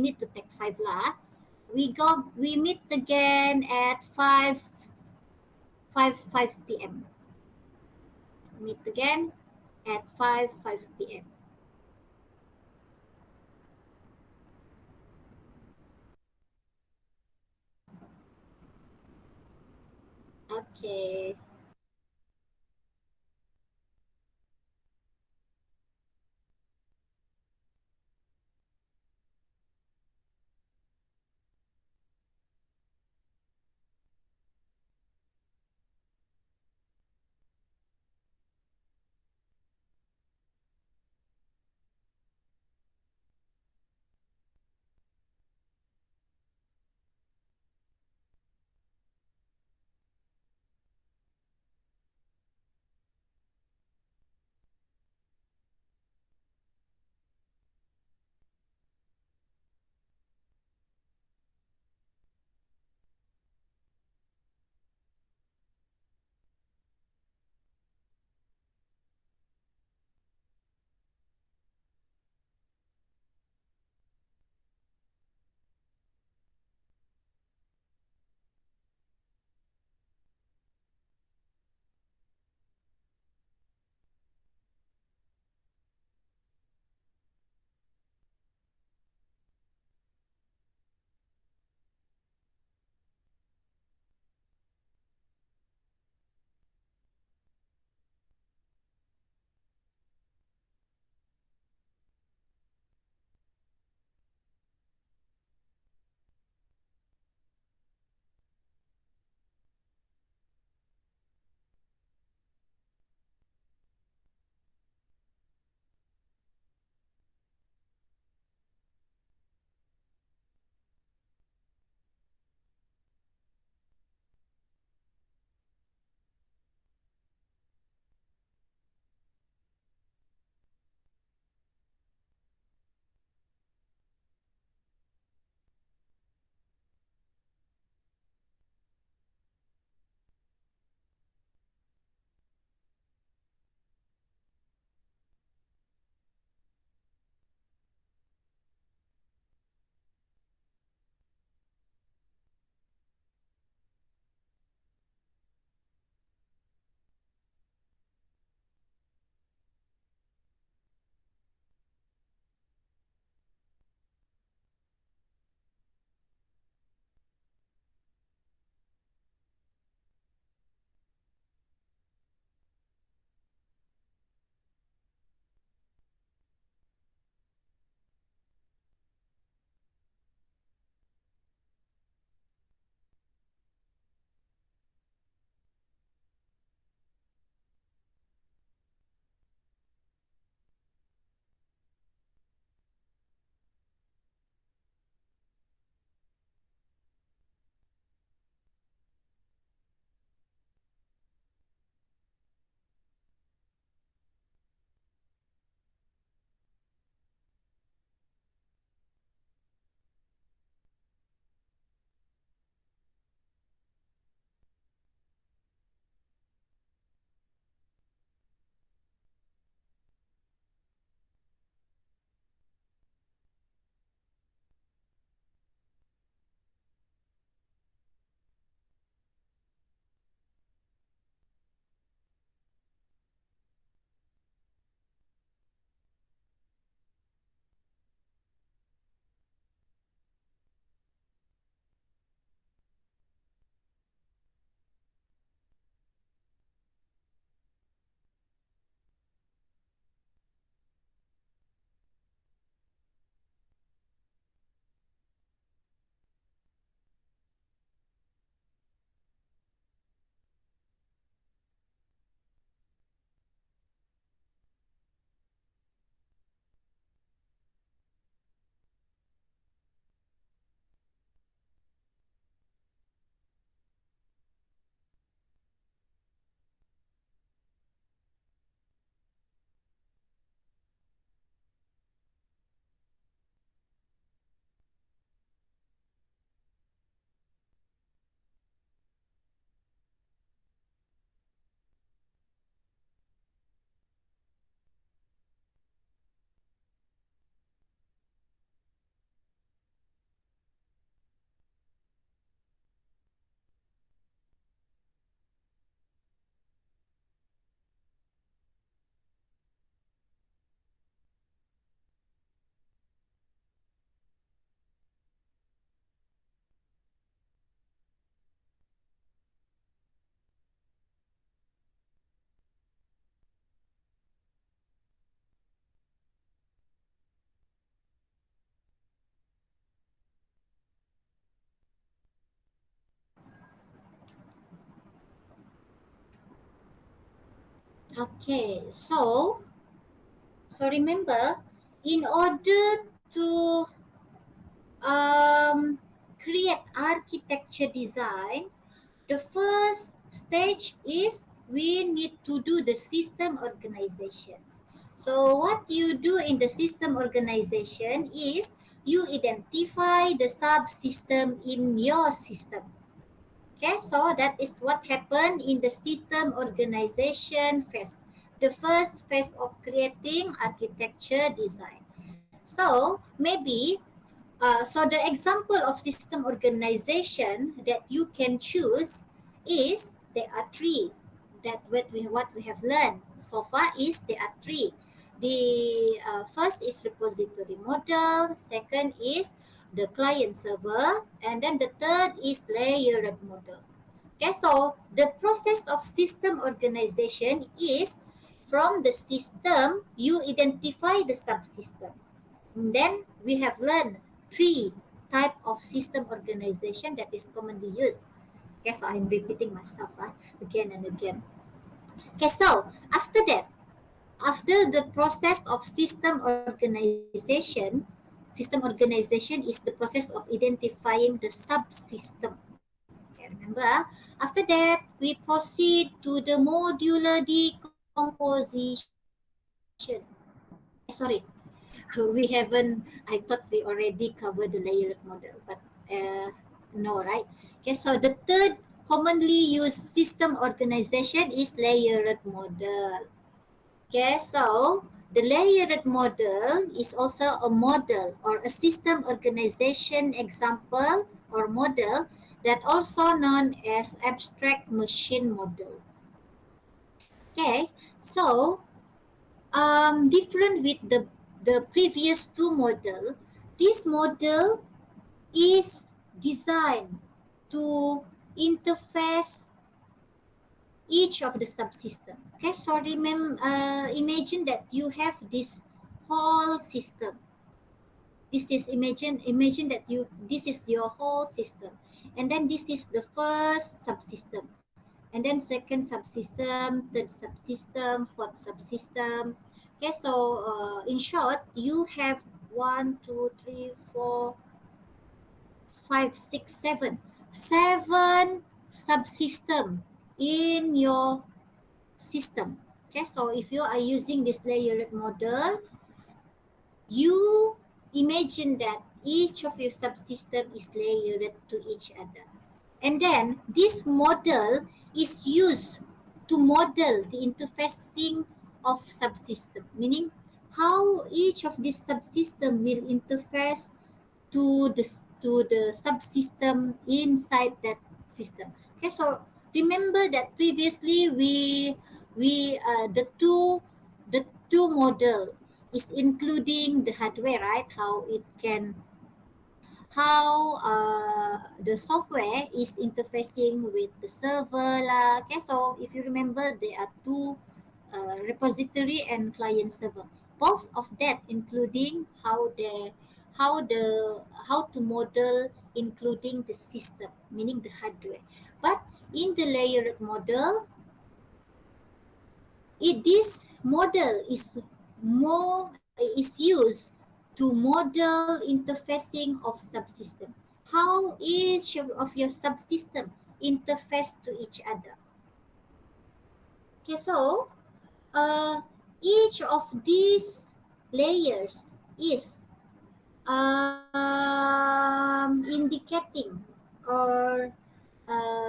need to take five lah. We meet again at 5 Meet again at 5 p.m. Okay. Okay, so remember, in order to um, create architecture design, the first stage is we need to do the system organizations. So what you do in the system organization is you identify the subsystem in your system. Okay, so that is what happened in the system organization phase, the first phase of creating architecture design. So maybe so the example of system organization that you can choose is there are three. That what we have learned so far is there are three. The first is repository model, second is the client server, and then the third is layered model. Okay, so the process of system organization is from the system you identify the subsystem. And then we have learned three type of system organization that is commonly used. Okay, so I'm repeating myself again and again. Okay, so after that, after the process of system organization is the process of identifying the subsystem. Okay, remember, after that, we proceed to the modular decomposition. Sorry, we haven't, I thought we already covered the layered model, but no, right? Okay, so the third commonly used system organization is layered model. Okay, so the layered model is also a model or a system organization example or model that also known as abstract machine model. Okay, so different with the previous two model, this model is designed to interface each of the subsystem. Okay, so imagine that you have this whole system. This is imagine that you this is your whole system, and then this is the first subsystem, and then second subsystem, third subsystem, fourth subsystem. Okay, so in short, you have one, two, three, four, five, six, seven subsystem in your system. Okay, so if you are using this layered model, you imagine that each of your subsystem is layered to each other. And then this model is used to model the interfacing of subsystem, meaning how each of these subsystem will interface to the subsystem inside that system. Okay, so remember that previously we the two model is including the hardware, right? How the software is interfacing with the server lah. Okay, so if you remember, there are two repository and client server. Both of that including how to model including the system, meaning the hardware. But in the layered model, this model is used to model interfacing of subsystem. How each of your subsystem interface to each other. Okay, so uh, each of these layers is indicating or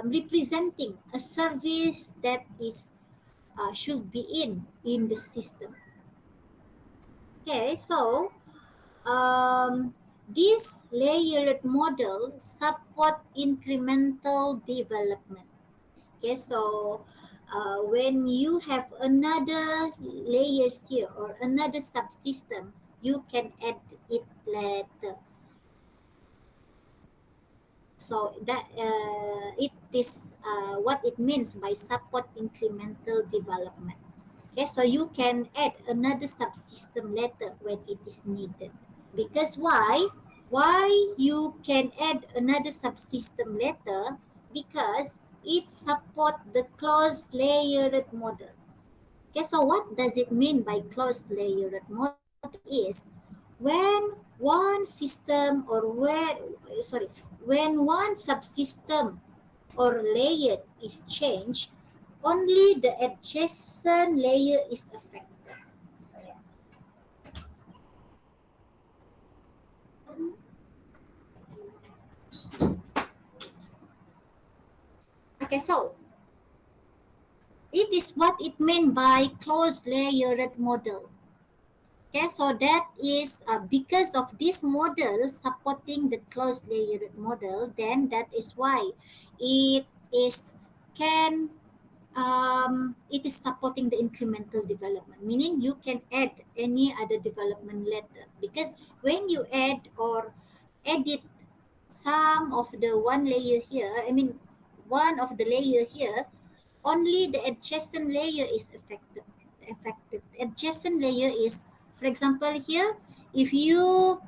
representing a service that is should be in the system. Okay, so this layered model support incremental development. Okay, so when you have another layers here or another subsystem, you can add it later. So that it is what it means by support incremental development. Okay, so you can add another subsystem later when it is needed. Because why? Why you can add another subsystem later? Because it support the closed layered model. Okay, so what does it mean by closed layered model is when one system or when one subsystem or layer is changed, only the adjacent layer is affected. Sorry. Okay, so it is what it meant by closed layered model. Okay, so that is because of this model supporting the closed layered model, then that is why it is can it is supporting the incremental development, meaning you can add any other development later. Because when you add or edit some of the one layer here, one of the layer here, only the adjacent layer is affected. Adjacent layer is, for example, here, if you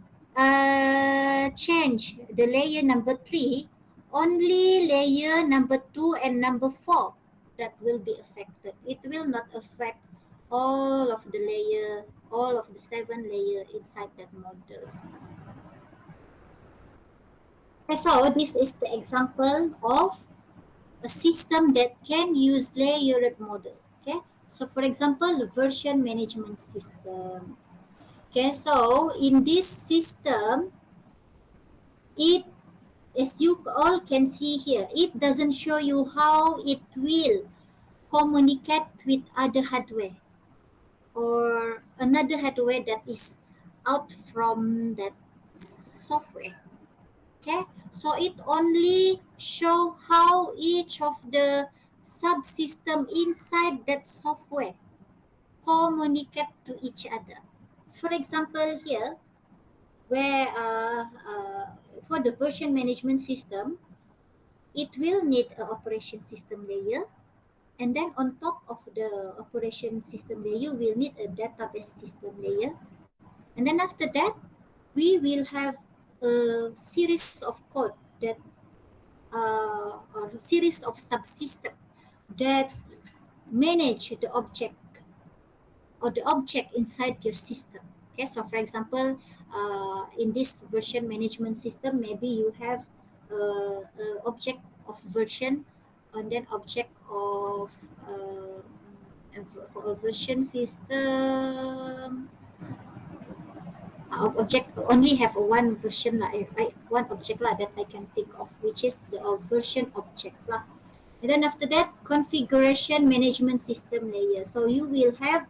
change the layer number 3, only layer number 2 and number 4 that will be affected. It will not affect all of the layer, all of the 7 layer inside that model. Okay, so this is the example of a system that can use layered model. Okay, so for example, the version management system. Okay, so in this system, it, as you all can see here, it doesn't show you how it will communicate with other hardware or another hardware that is out from that software. Okay, so it only show how each of the subsystem inside that software communicate to each other. For example, here where for the version management system, it will need a operation system layer, and then on top of the operation system layer, we'll need a database system layer, and then after that, we will have a series of code that or a series of subsystems that manage the object or the object inside your system. Okay, so for example, in this version management system, maybe you have object of version and then object of for a version system. Object only have one version lah, one object lah that I can think of, which is the version object lah. And then after that, configuration management system layer. So you will have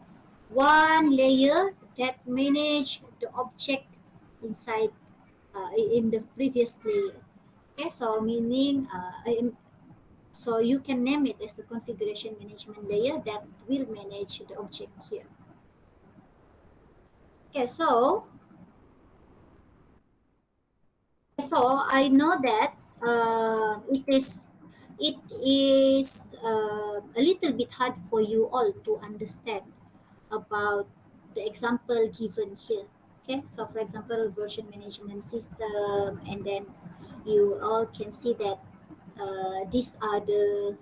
one layer that manage the object inside in the previous layer. Okay, so meaning so you can name it as the configuration management layer that will manage the object here. Okay, so I know that it is a little bit hard for you all to understand about the example given here. Okay, so for example, version management system, and then you all can see that these are the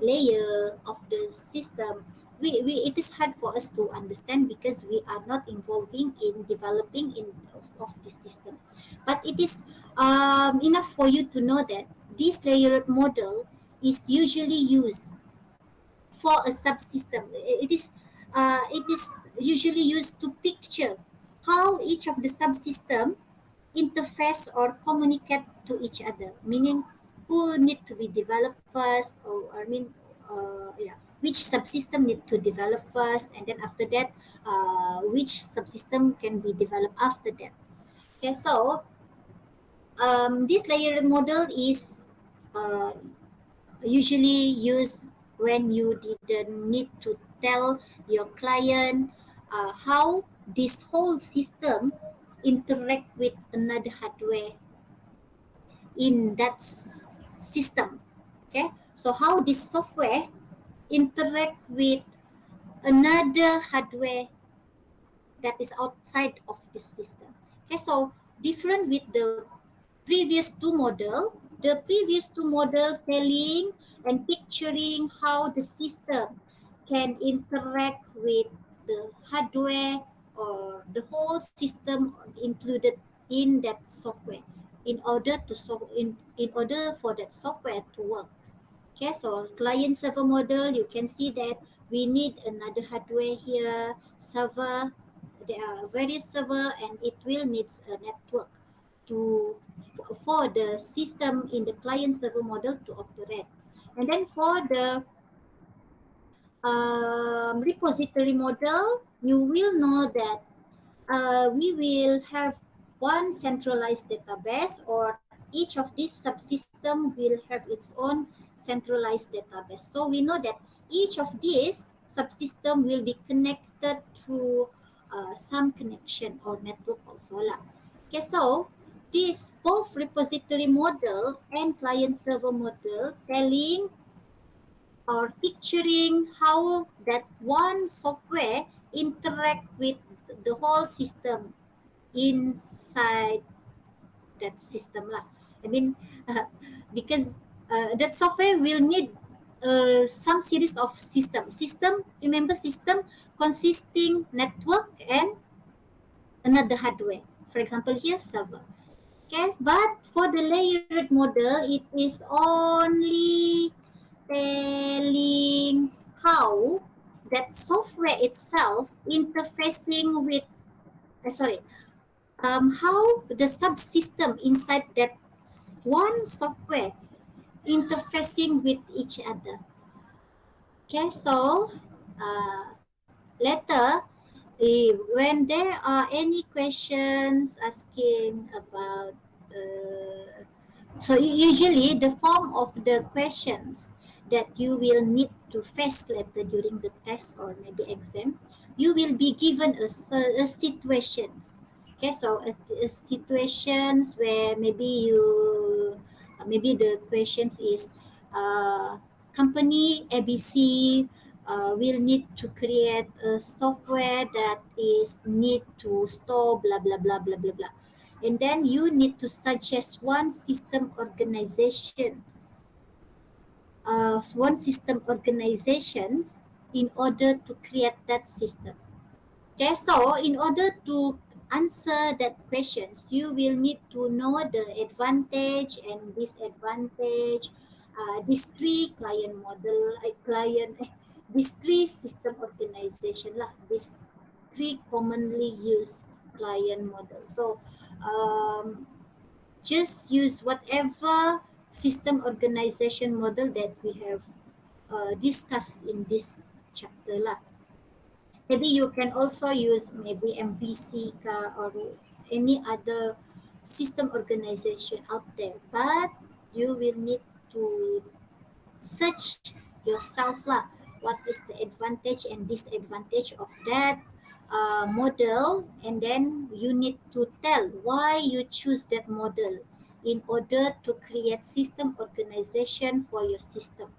layer of the system. It is hard for us to understand because we are not involving in developing of this system, but it is enough for you to know that this layered model is usually used for a subsystem. It is usually used to picture how each of the subsystem interface or communicate to each other, meaning who need to be developed first, or yeah, which subsystem need to develop first, and then after that, which subsystem can be developed after that. Okay, so this layered model is uh, usually used when you didn't need to tell your client how this whole system interact with another hardware in that system. Okay, so how this software interact with another hardware that is outside of this system. Okay, so different with the previous two model, telling and picturing how the system can interact with the hardware or the whole system included in that software in order for that software to work. Okay, so client server model, you can see that we need another hardware here, server. There are various server and it will needs a network to for the system in the client server model to operate. And then for the repository model, you will know that we will have one centralized database, or each of these subsystem will have its own centralized database. So we know that each of these subsystem will be connected through some connection or network also lah. Okay, so this both repository model and client server model telling or picturing how that one software interact with the whole system inside that system lah. I mean, uh, because that software will need some series of system. Remember, system consisting network and another hardware. For example, here server. Yes, but for the layered model, it is only telling how that software itself interfacing with sorry, how the subsystem inside that one software interfacing with each other. Okay, so later, when there are any questions asking about so usually the form of the questions that you will need to face later during the test or maybe exam, you will be given a situations. Okay, so a situations where maybe maybe the questions is company ABC will need to create a software that is need to store blah blah blah blah blah blah, and then you need to suggest one system organizations in order to create that system. Okay, so in order to answer that questions, you will need to know the advantage and disadvantage, these three client model, these three system organization lah, these three commonly used client model. So just use whatever system organization model that we have discussed in this chapter lah. Maybe you can also use maybe MVC or any other system organization out there, but you will need to search yourself lah. What is the advantage and disadvantage of that model, and then you need to tell why you choose that model in order to create system organization for your system.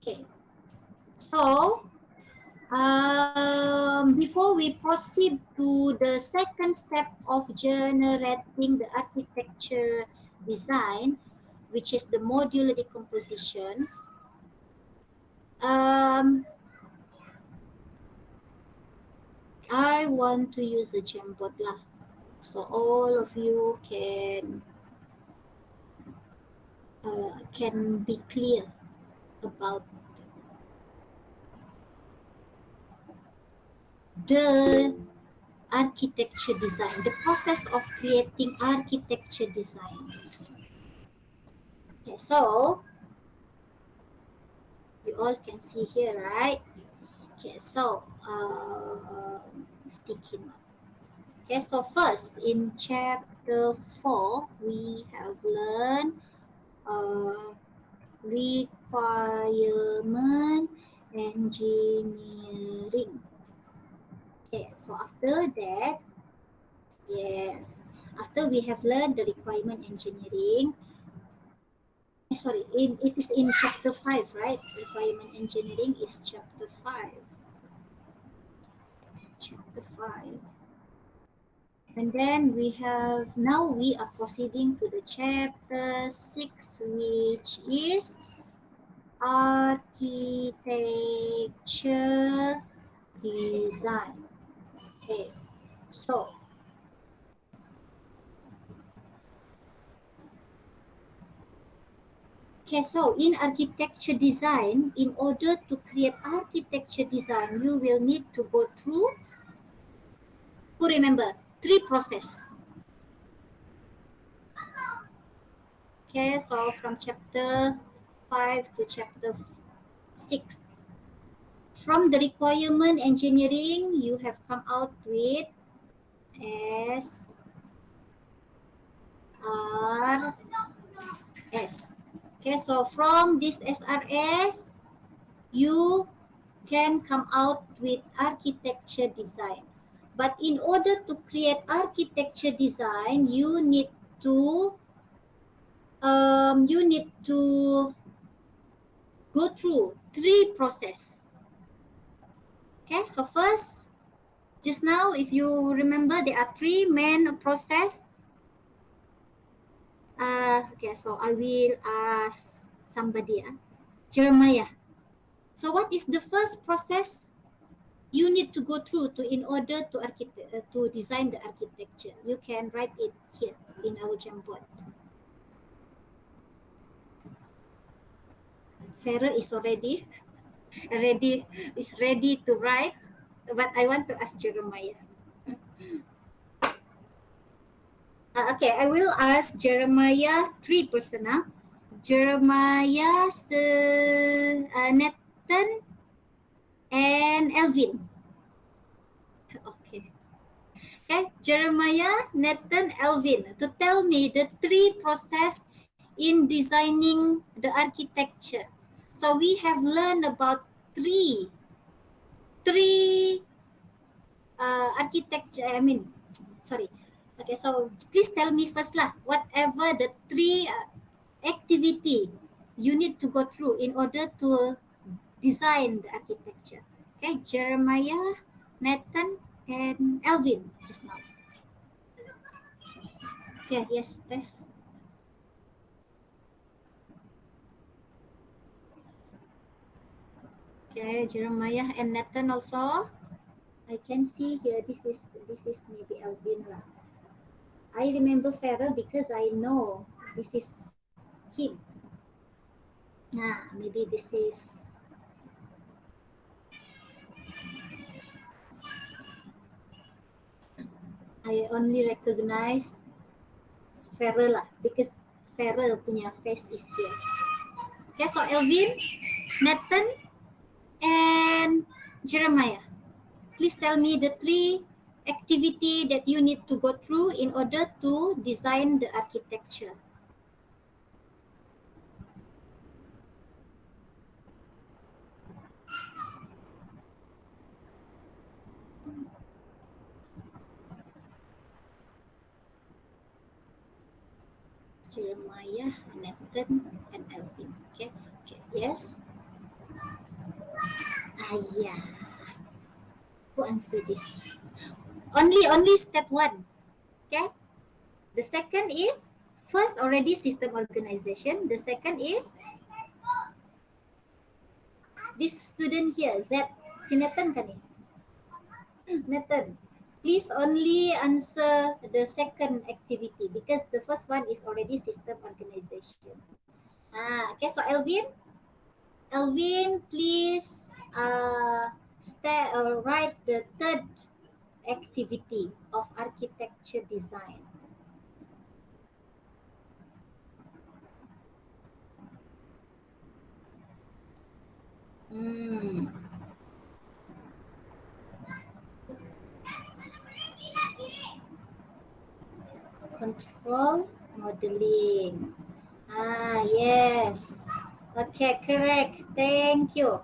Okay, so before we proceed to the second step of generating the architecture design, which is the modular decompositions, um, I want to use the Jamboard lah, so all of you can be clear about the architecture design, the process of creating architecture design. Okay, so you all can see here, right? Okay, so sticky note. Okay, so first in chapter 4, we have learned requirement engineering. Okay, so after that, yes, after we have learned the requirement engineering, sorry, it is in chapter 5, right? Requirement engineering is chapter 5. Chapter 5. And then now we are proceeding to the chapter 6, which is architecture design. Okay, so in architecture design, in order to create architecture design, you will need to go through, who remember, three process. Okay, so from chapter 5 to chapter 6. From the requirement engineering, you have come out with SRS. Okay, so from this SRS, you can come out with architecture design. But in order to create architecture design, you need to go through three process. Okay, so first, just now, if you remember, there are three main process. Okay, so I will ask somebody, Jeremiah. So what is the first process you need to go through in order to design the architecture? You can write it here in our Jamboard. Farah is ready to write, but I want to ask Jeremiah. Okay, I will ask Jeremiah three person. Jeremiah, Nathan, and Elvin. Okay. Okay, Jeremiah, Nathan, Elvin, to tell me the three process in designing the architecture. So we have learned about three architecture. Sorry. Okay, so please tell me first lah. Whatever the three activity you need to go through in order to design the architecture. Okay, Jeremiah, Nathan, and Elvin just now. Okay, yes, test. Okay, Jeremiah and Nathan also. I can see here. This is maybe Elvin lah. I remember Farah because I know this is him. Maybe this is. I only recognize Farah lah because Farah punya face is here. Okay, so Elvin, Nathan, and Jeremiah. Please tell me the three activity that you need to go through in order to design the architecture. Jeremiah, Nathan, and Elvin. Okay, yes. Yeah. Who answer this? Only step one. Okay. The second is first already system organization. The second is this student here, Z. Si Nathan kan ni? Nathan, please only answer the second activity because the first one is already system organization. Okay, so Elvin, please write the third activity of architecture design. Control modeling. Yes. Okay, correct. Thank you.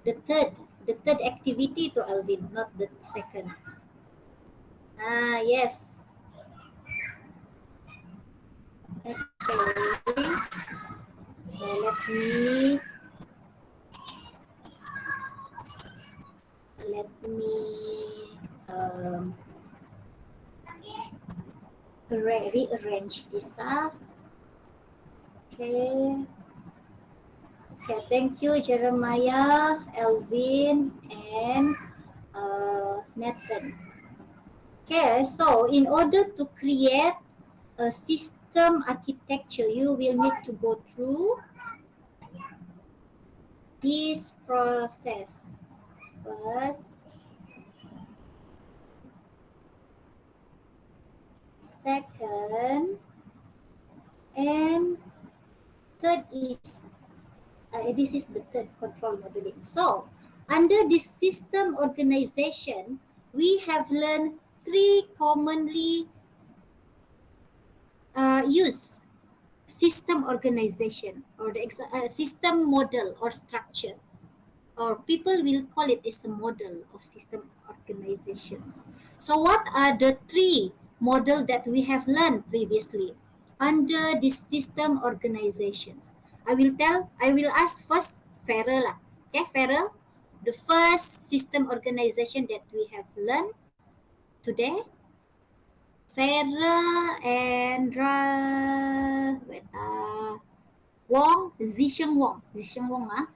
The third activity to Alvin, not the second. Yes. Okay. So let me rearrange this. Okay. Okay, thank you, Jeremiah, Elvin, and Nathan. Okay, so in order to create a system architecture, you will need to go through this process. First, second, and third is this is the third control modeling. So, under this system organization, we have learned three commonly used system organization or the system model or structure, or people will call it as a model of system organizations. So what are the three model that we have learned previously under this system organizations? I will ask first Farrell lah. Okay, Farrell, the first system organization that we have learned today. Farrell and wait, Zisheng Wong ah.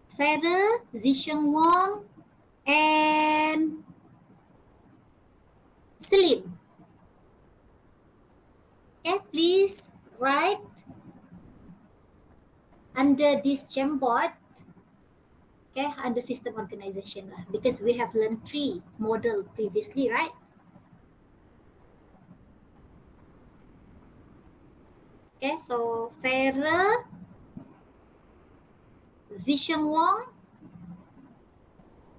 Farrell, Zisheng Wong, and Celine. Okay, please write under this Jamboard, okay, under system organization lah, because we have learned three model previously, right? Okay, so Farrell, Zisheng Wong,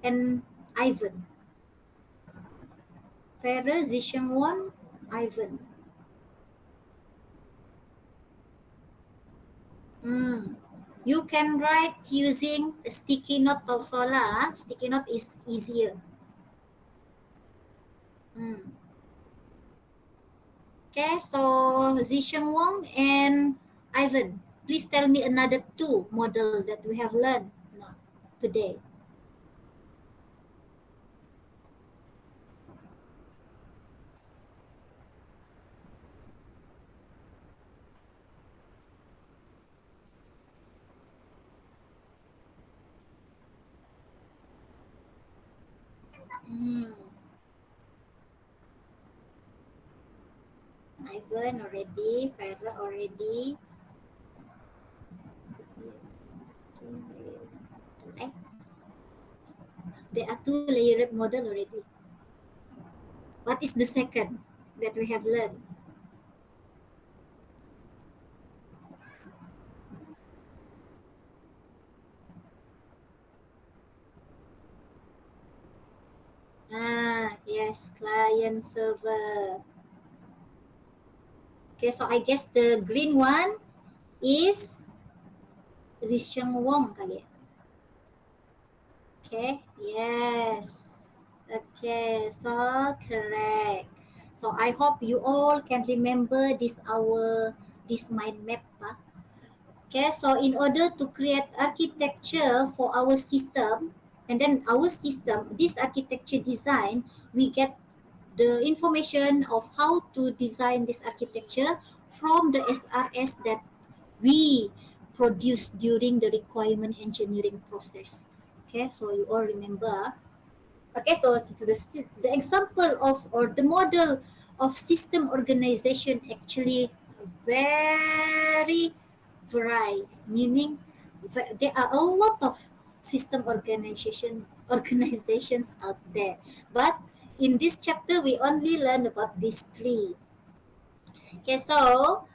and Ivan. Farrell, Zisheng Wong, Ivan. You can write using a sticky note also lah. Sticky note is easier. Okay, so Zisheng Wong and Ivan, please tell me another two models that we have learned today. Ivan already, Farah already. There are two layered model already. What is the second that we have learned? Yes, client server. Okay, so I guess the green one is Zisheng Wong kali. Okay, yes. Okay, so correct. So I hope you all can remember this mind map. Okay, so in order to create architecture for our system, and then our system, this architecture design, we get the information of how to design this architecture from the SRS that we produce during the requirement engineering process. Okay, so you all remember. Okay, so the example of or the model of system organization actually very varies, meaning there are a lot of system organizations out there. But in this chapter, we only learn about these three. Okay, so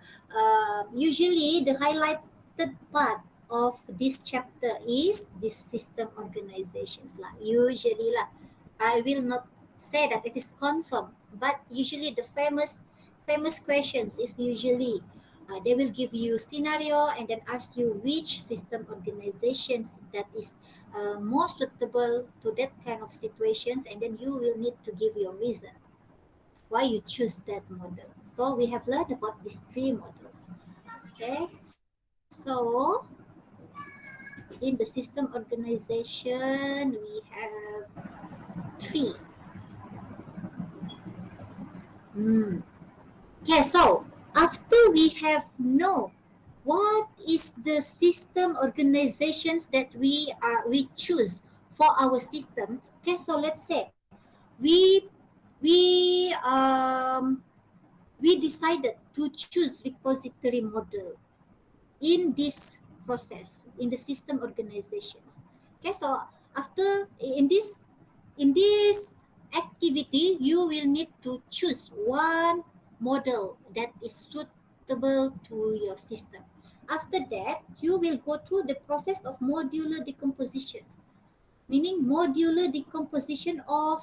usually the highlighted part of this chapter is this system organizations lah. Usually lah, I will not say that it is confirmed, but usually the famous questions is usually they will give you scenario and then ask you which system organizations that is most suitable to that kind of situations, and then you will need to give your reason why you choose that model. So we have learned about these three models. Okay, so in the system organization, we have three. Okay, so after we have know what is the system organizations that we choose for our system. Okay, so let's say we we um we decided to choose repository model in this process in the system organizations. Okay, so after in this activity you will need to choose one model that is suitable to your system. After that you will go through the process of modular decompositions, meaning modular decomposition of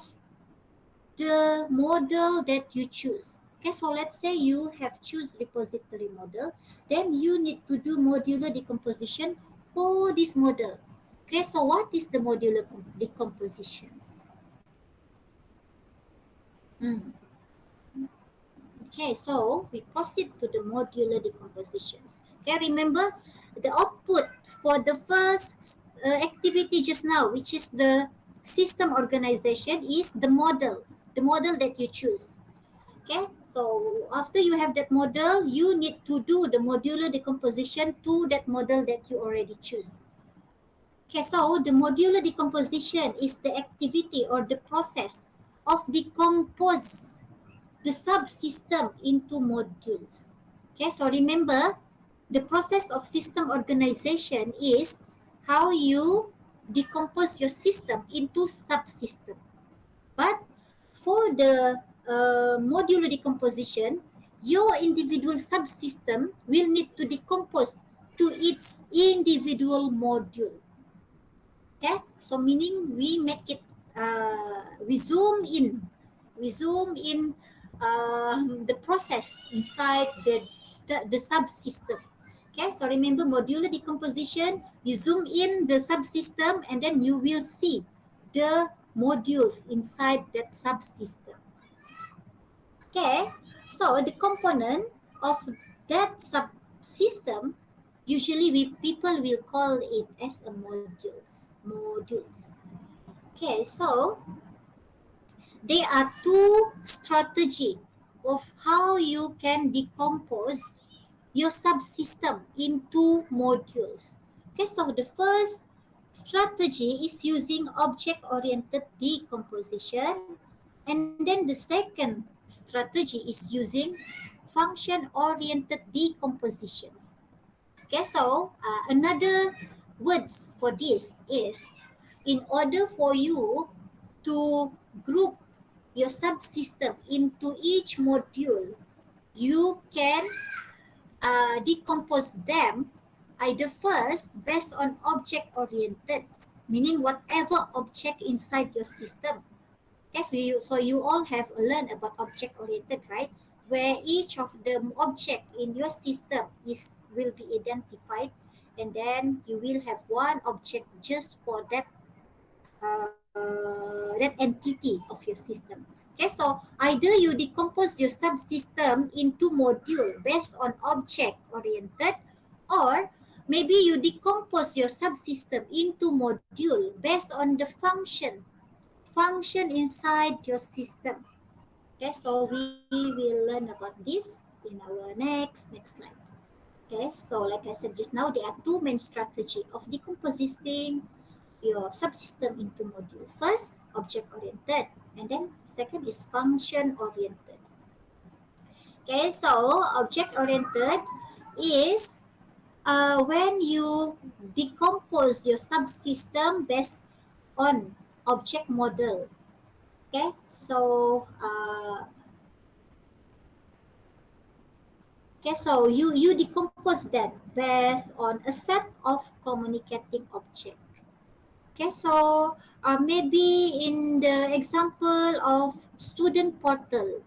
the model that you choose. Okay, so let's say you have choose repository model, then you need to do modular decomposition for this model. Okay, so what is the modular decompositions? Hmm. Okay, so we proceed to the modular decompositions. Okay, remember the output for the first activity just now, which is the system organization, is the model that you choose. Okay, so after you have that model, you need to do the modular decomposition to that model that you already choose. Okay, so the modular decomposition is the activity or the process of decompose the subsystem into modules. Okay, so remember the process of system organization is how you decompose your system into subsystem. But for the modular decomposition, your individual subsystem will need to decompose to its individual module. Okay, so meaning we make it, we zoom in, we zoom in the process inside the subsystem. Okay, so remember modular decomposition, you zoom in the subsystem and then you will see the modules inside that subsystem. Okay, so the component of that subsystem, usually we people will call it as a modules. Okay, so there are two strategy of how you can decompose your subsystem into modules. Okay, so the first strategy is using object-oriented decomposition, and then the second strategy is using function-oriented decompositions. Okay, so another words for this is, in order for you to group your subsystem into each module, you can decompose them either first based on object oriented, meaning whatever object inside your system. Yes, so you all have learned about object oriented, right? Where each of the object in your system is will be identified, and then you will have one object just for that entity of your system. Okay, so either you decompose your subsystem into module based on object oriented, or maybe you decompose your subsystem into module based on the function inside your system. Okay, so we will learn about this in our next slide. Okay, so like I said just now, there are two main strategy of decomposing your subsystem into module. First, object oriented, and then second is function oriented. Okay, so object oriented is when you decompose your subsystem based on object model. Okay, so you decompose that based on a set of communicating object. Okay, so maybe in the example of student portal,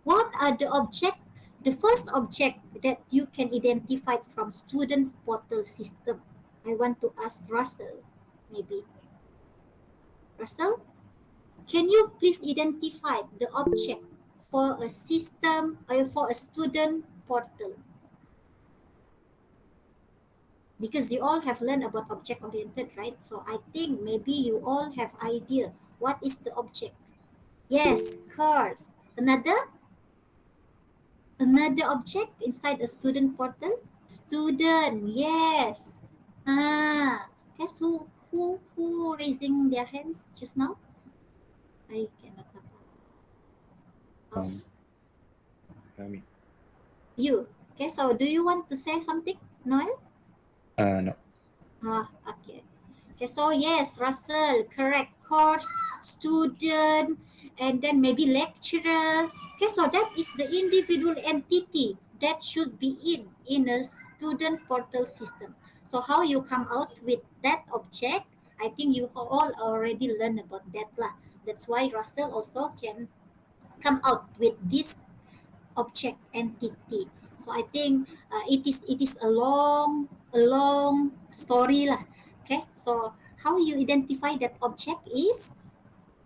what are the object? The first object that you can identify from student portal system. I want to ask Russell, maybe. Russell, can you please identify the object for a system or for a student portal? Because you all have learned about object oriented, right? So I think maybe you all have idea what is the object. Yes, cars. Another? Another object inside a student portal? Student, yes. Guess who raising their hands just now? I cannot nampak. Oh, Um, me. you. Okay, so do you want to say something, Noel? No. Okay. Okay, so yes, Russell, correct. Course, student, and then maybe lecturer. Okay, so that is the individual entity that should be in a student portal system. So how you come out with that object, I think you all already learned about that lah. That's why Russell also can come out with this object entity. So I think it is a long story lah. Okay, so how you identify that object is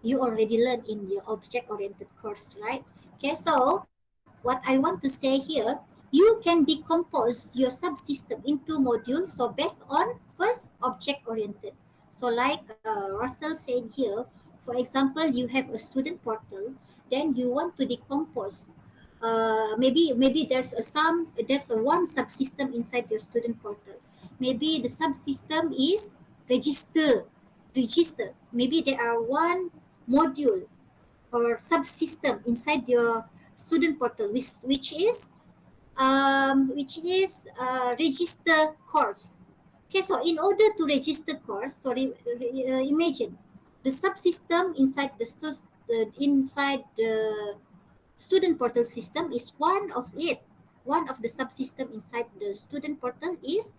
you already learned in your object oriented course, right? Okay, so what I want to say here, you can decompose your subsystem into modules. So based on first object oriented. So like Russell said here, for example, you have a student portal, then you want to decompose. Maybe there's a one subsystem inside your student portal. Maybe the subsystem is register register. Maybe there are one module or subsystem inside your student portal, which is register course. Okay, so in order to register course, imagine the subsystem inside the student portal system is one of it. One of the subsystem inside the student portal is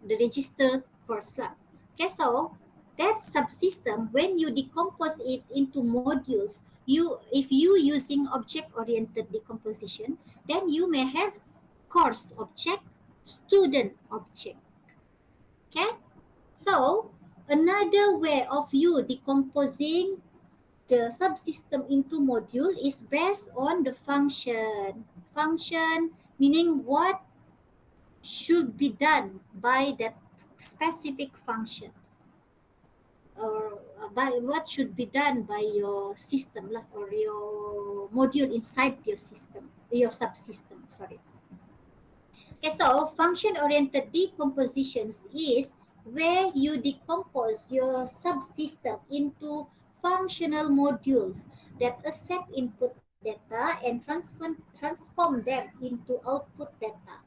the register course lah. Okay, so that subsystem, when you decompose it into modules, if you using object oriented decomposition, then you may have course object, student object. Okay, so another way of you decomposing the subsystem into module is based on the function meaning what should be done by that specific function, or by what should be done by your system lah, or your module inside your system, your subsystem, sorry. Okay, so function oriented decompositions is where you decompose your subsystem into functional modules that accept input data and transform them into output data.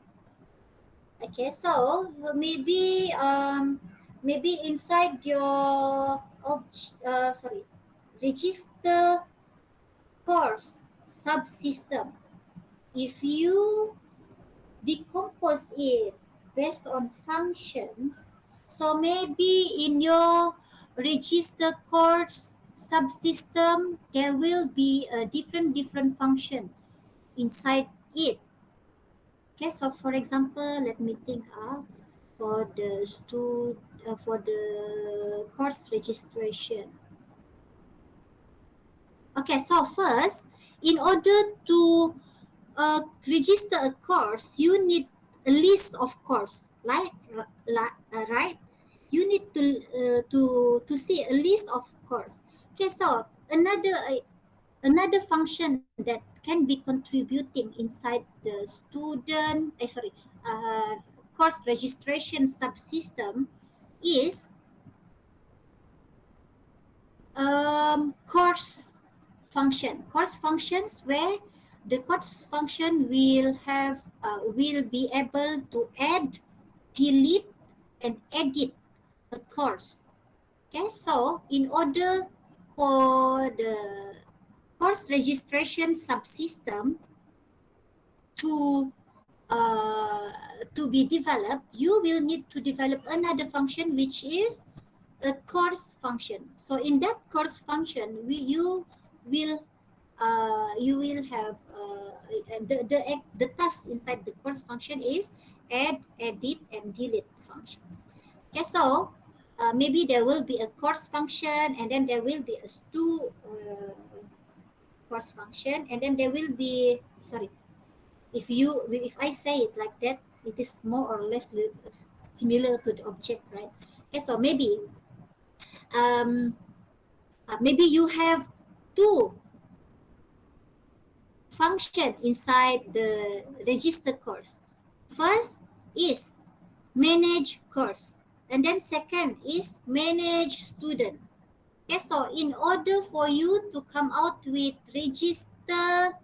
Okay, so maybe inside your register course subsystem, if you decompose it based on functions, so maybe in your register course subsystem there will be a different function inside it. Okay, so for example, let me think for the course registration. Okay, so first, in order to register a course, you need a list of course, right? You need to see a list of course. Okay, so another function that can be contributing inside the course registration subsystem is course functions, where the course function will be able to add, delete, and edit a course. Okay, so in order for the course registration subsystem to uh, to be developed, you will need to develop another function, which is a course function. So in that course function, you will have the task inside the course function is add, edit, and delete functions. Okay, so maybe there will be a course function, and then there will be a course function, and then there will be, sorry, if I say it like that, it is more or less similar to the object, right? Okay, so um, maybe you have two function inside the register course. First is manage course, and then second is manage student. Okay, so in order for you to come out with register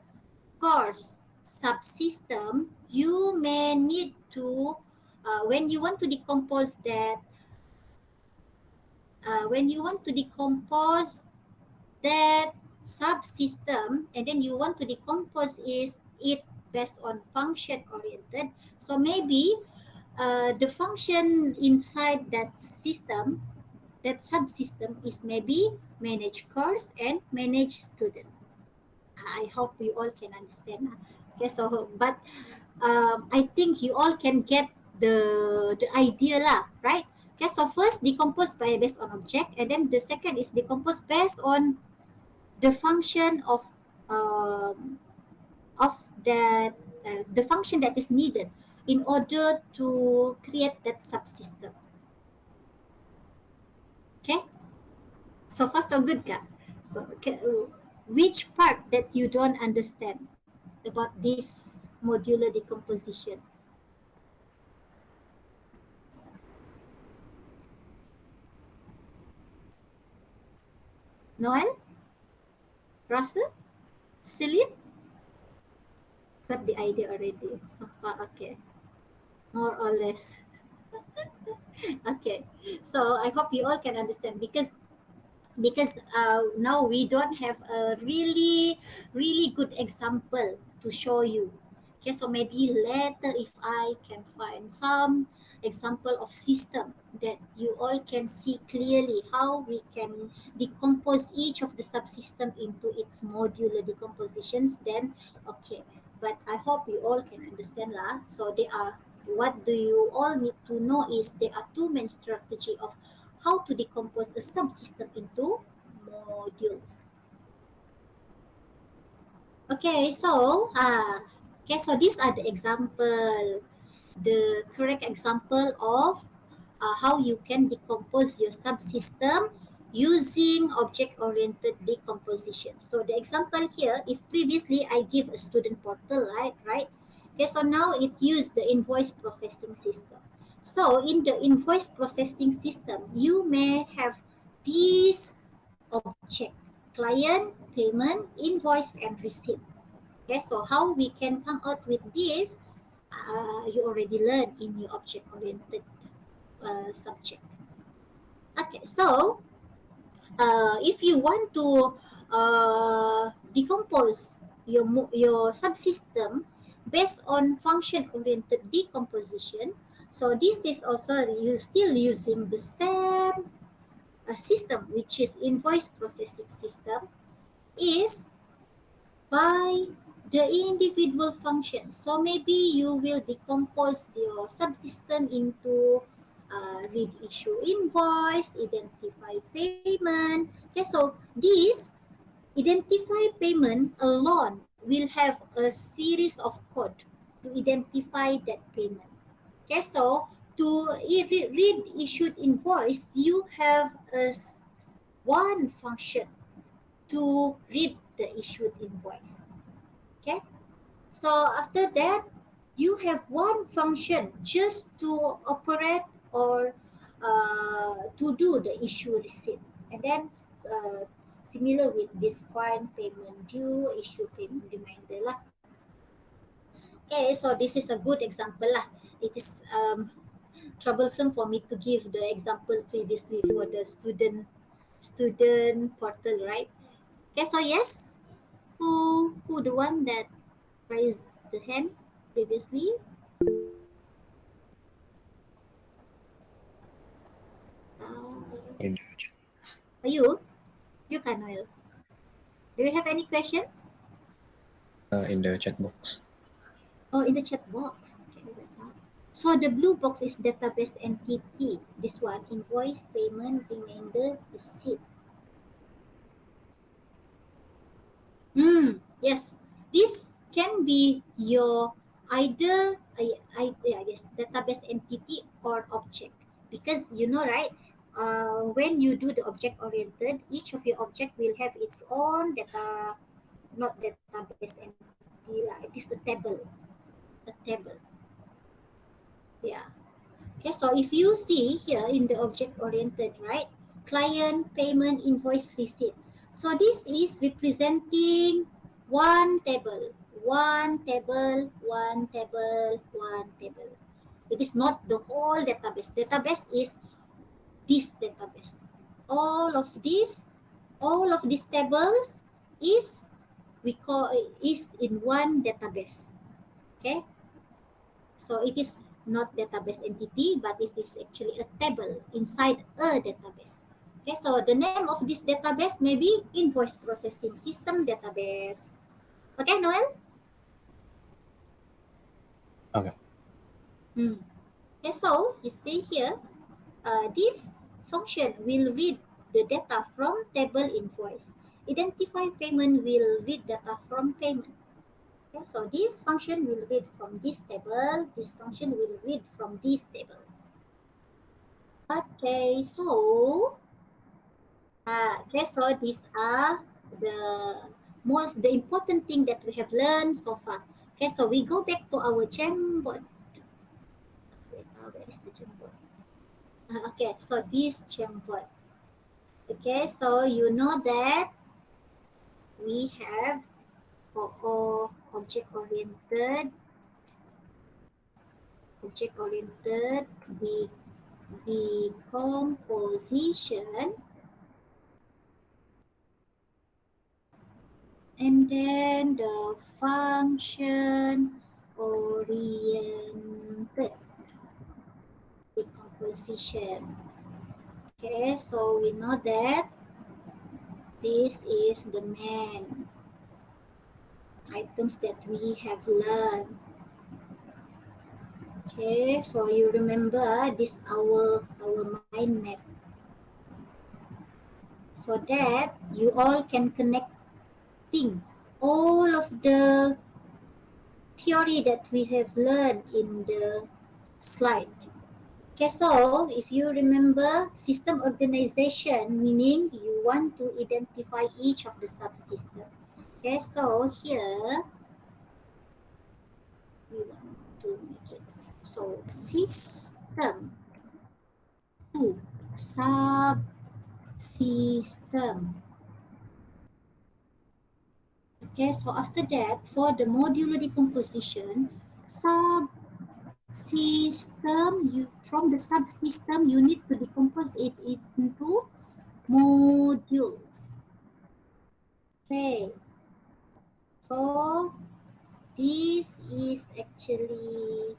course subsystem, you may need to, when you want to decompose that, when you want to decompose that subsystem, and then you want to decompose is it based on function oriented. So maybe the function inside that system, that subsystem is maybe manage course and manage student. I hope you all can understand. Okay, so but I think you all can get the idea lah, right? Okay, so first decompose by based on object, and then the second is decompose based on the function of that, the function that is needed in order to create that subsystem. Okay, so far so good, ka? So okay, which part that you don't understand about this modular decomposition? Noel, Russell, Celine, got the idea already. So far, okay, more or less. Okay, so I hope you all can understand, because now we don't have a really good example to show you. Okay, so maybe later if I can find some example of system that you all can see clearly how we can decompose each of the subsystem into its modular decompositions, then okay. But I hope you all can understand lah. So they are, what do you all need to know is there are two main strategy of how to decompose a subsystem into modules. Okay, so these are the example, the correct example of how you can decompose your subsystem using object-oriented decomposition. So the example here, if previously I give a student portal, right? Okay, so now it used the invoice processing system. So in the invoice processing system, you may have these object: client, payment, invoice, and receipt. Okay, so how we can come out with this, you already learned in your object-oriented subject. Okay, so if you want to decompose your subsystem based on function-oriented decomposition, so this is also you still using the same system, which is invoice processing system, is by the individual functions. So maybe you will decompose your subsystem into read issue invoice, identify payment. Okay, so this identify payment alone will have a series of code to identify that payment. Okay, so to read issued invoice, you have one function to read the issued invoice. Okay, so after that, you have one function just to operate or to do the issue receipt. And then similar with this find payment due, issue payment reminder lah. Okay, so this is a good example lah. It is troublesome for me to give the example previously for the student portal, right? Okay, so yes, who the one that raised the hand previously? In the chat, Are you Kanuel? Do you have any questions? in the chat box. Oh, in the chat box. Okay, wait now. So the blue box is database entity. This one, invoice, payment, reminder, receipt. Yes, this can be your either yes, database entity or object, because you know, right, when you do the object oriented, each of your object will have its own data, not database entity lah. It is the table, a table. Yeah. Okay, so if you see here in the object oriented, right? Client, payment, invoice, receipt. So this is representing one table, one table, one table, one table. It is not the whole database. Database is this database. All of these, all of these tables is we call is in one database. Okay, so it is not database entity, but it is actually a table inside a database. Okay, so the name of this database may be invoice processing system database. Okay, Noel? Okay. Okay, so you see here, this function will read the data from table invoice. Identify payment will read data from payment. Okay, so this function will read from this table. This function will read from this table. Okay, so these are the the important thing that we have learned so far. Okay, so we go back to our Jamboard. Wait, where is the Jamboard? Okay, so this Jamboard. Okay, so you know that we have object oriented decomposition, and then the function oriented decomposition. Okay, so we know that this is the main items that we have learned. Okay, so you remember this our mind map, so that you all can connecting all of the theory that we have learned in the slide. Okay, so if you remember system organization, meaning you want to identify each of the subsystem. Okay, so here we want to make it. So system to subsystem. Okay, so after that, for the modular decomposition, subsystem, from the subsystem, you need to decompose it into modules. Okay, so this is actually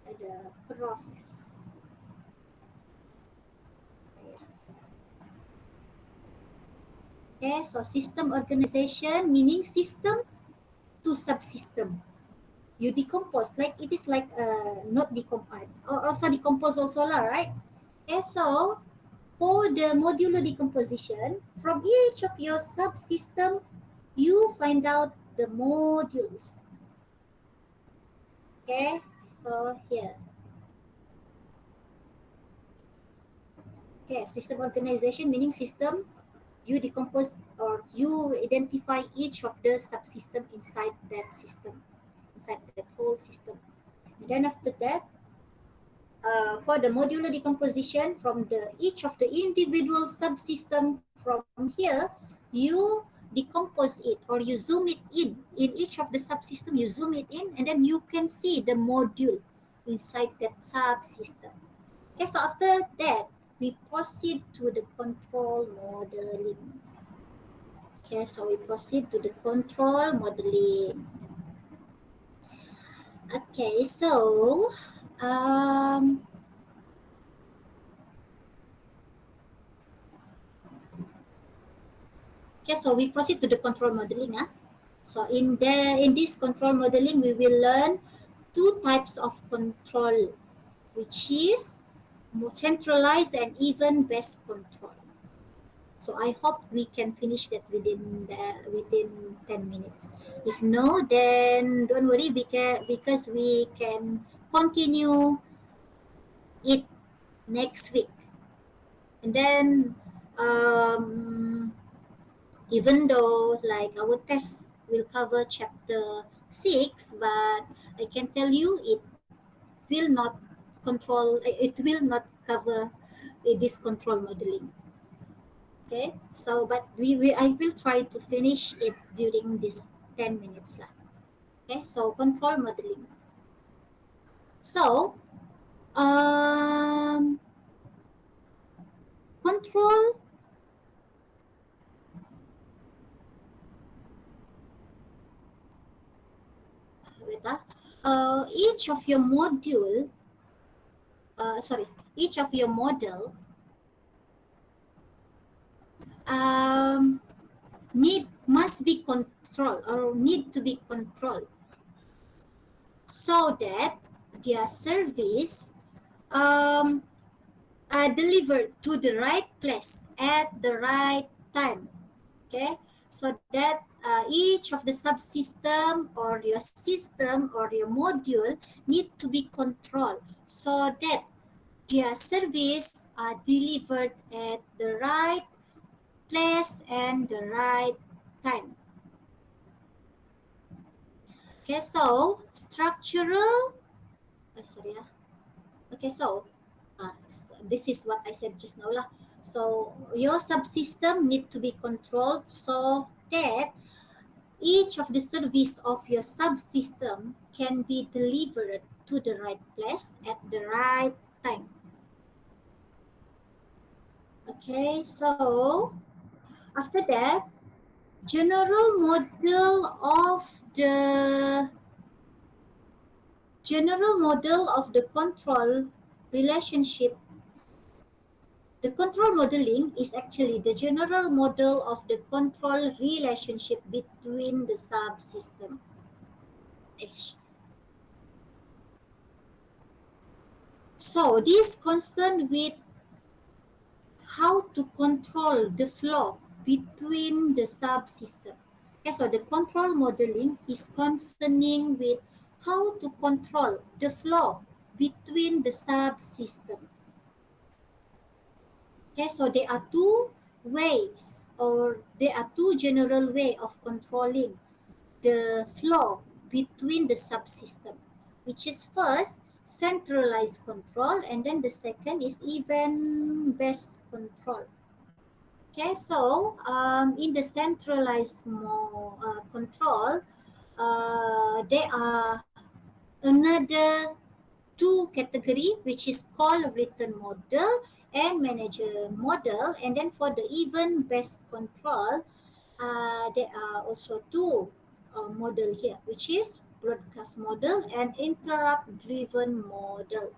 the process. Okay, so system organization meaning system to subsystem. You decompose like it is like not decompose or also decompose also lah, right? Okay, so for the modular decomposition, from each of your subsystem, you find out the modules. Okay, so here. Okay, system organization meaning system, you decompose or you identify each of the subsystem inside that system, inside that whole system. And then after that, for the modular decomposition from the each of the individual subsystem from here, you decompose it or you zoom it in each of the subsystem, you zoom it in, and then you can see the module inside that subsystem. Okay, so after that, we proceed to the control modeling. Okay, so we proceed to the control modeling. Okay, so okay, so we proceed to the control modeling. So in this control modeling, we will learn two types of control, which is centralized and event-based control. So I hope we can finish that within 10 minutes. If no, then don't worry because we can continue it next week. And then even though like our test will cover chapter 6, but I can tell you it will not it will not cover this control modeling. Okay, so but we I will try to finish it during this 10 minutes lah. Okay, so control modeling. So um control, wait each of your module, sorry, each of your model um need must be controlled or need to be controlled so that their service um, are delivered to the right place at the right time. Okay, so that each of the subsystem or your system or your module need to be controlled so that their service are delivered at the right place and the right time. Okay, so structural, sorry. Okay, so this is what I said just now lah. So your subsystem need to be controlled so that each of the service of your subsystem can be delivered to the right place at the right time. Okay, so after that, general model of the general model of the control relationship. The control modeling is actually the general model of the control relationship between the subsystem. Ish. So this concerned with how to control the flow between the subsystem. Okay, so the control modeling is concerning with how to control the flow between the subsystem. Okay, so there are two ways or there are two general way of controlling the flow between the subsystem, which is first centralized control and then the second is event-based control. Okay, so in the centralized control, there are another two category which is called written model and manager model, and then for the event-based control, there are also two model here, which is broadcast model and interrupt-driven model.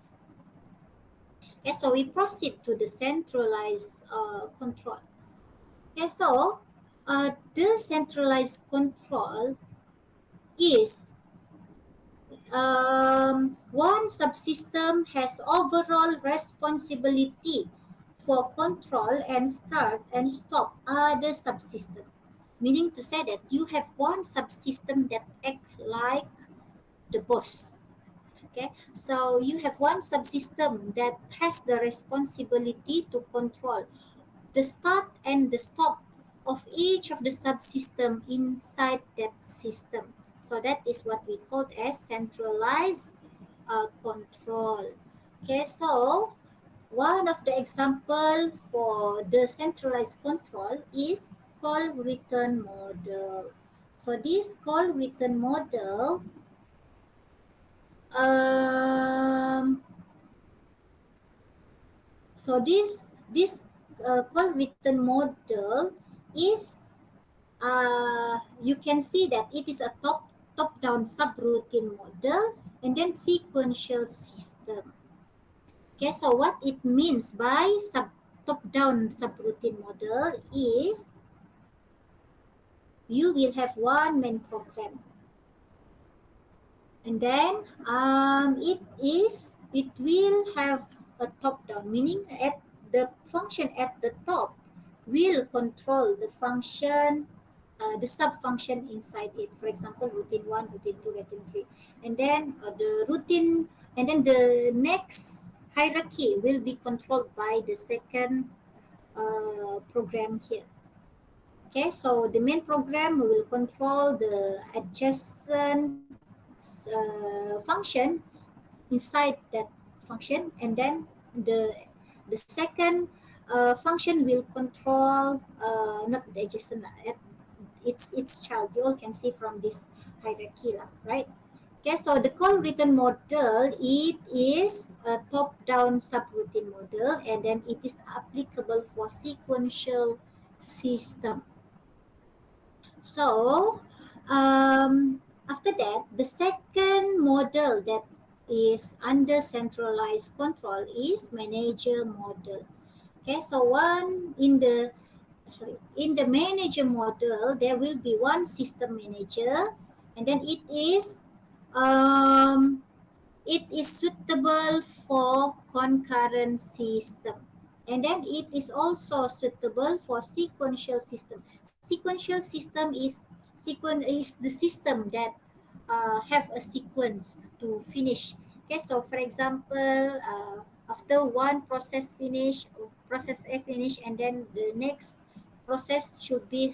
Okay, so we proceed to the centralized control. Okay, so the centralized control is one subsystem has overall responsibility for control and start and stop other subsystem. Meaning to say that you have one subsystem that act like the boss. Okay, so you have one subsystem that has the responsibility to control the start and the stop of each of the subsystem inside that system. So that is what we call as centralized control. Okay, so one of the example for the centralized control is call written model. So this call written model um, so this call written model is you can see that it is a top-down subroutine model and then sequential system. Okay, so what it means by top-down subroutine model is you will have one main program, and then it will have a top-down, meaning at the function at the top will control the function, the sub-function inside it. For example, routine 1, routine 2, routine 3. And then the next hierarchy will be controlled by the second program here. Okay, so the main program will control the adjacent function inside that function, and then the second function will control not the adjacent its child. You all can see from this hierarchy lah, right? Okay, so the call written model, it is a top-down subroutine model, and then it is applicable for sequential system. So, after that, the second model that is under centralized control is manager model. Okay, so in the manager model, there will be one system manager, and then um, it is suitable for concurrent system, and then it is also suitable for sequential system. Sequential system is the system that have a sequence to finish. Okay, so for example, after one process A finish, and then the next process should be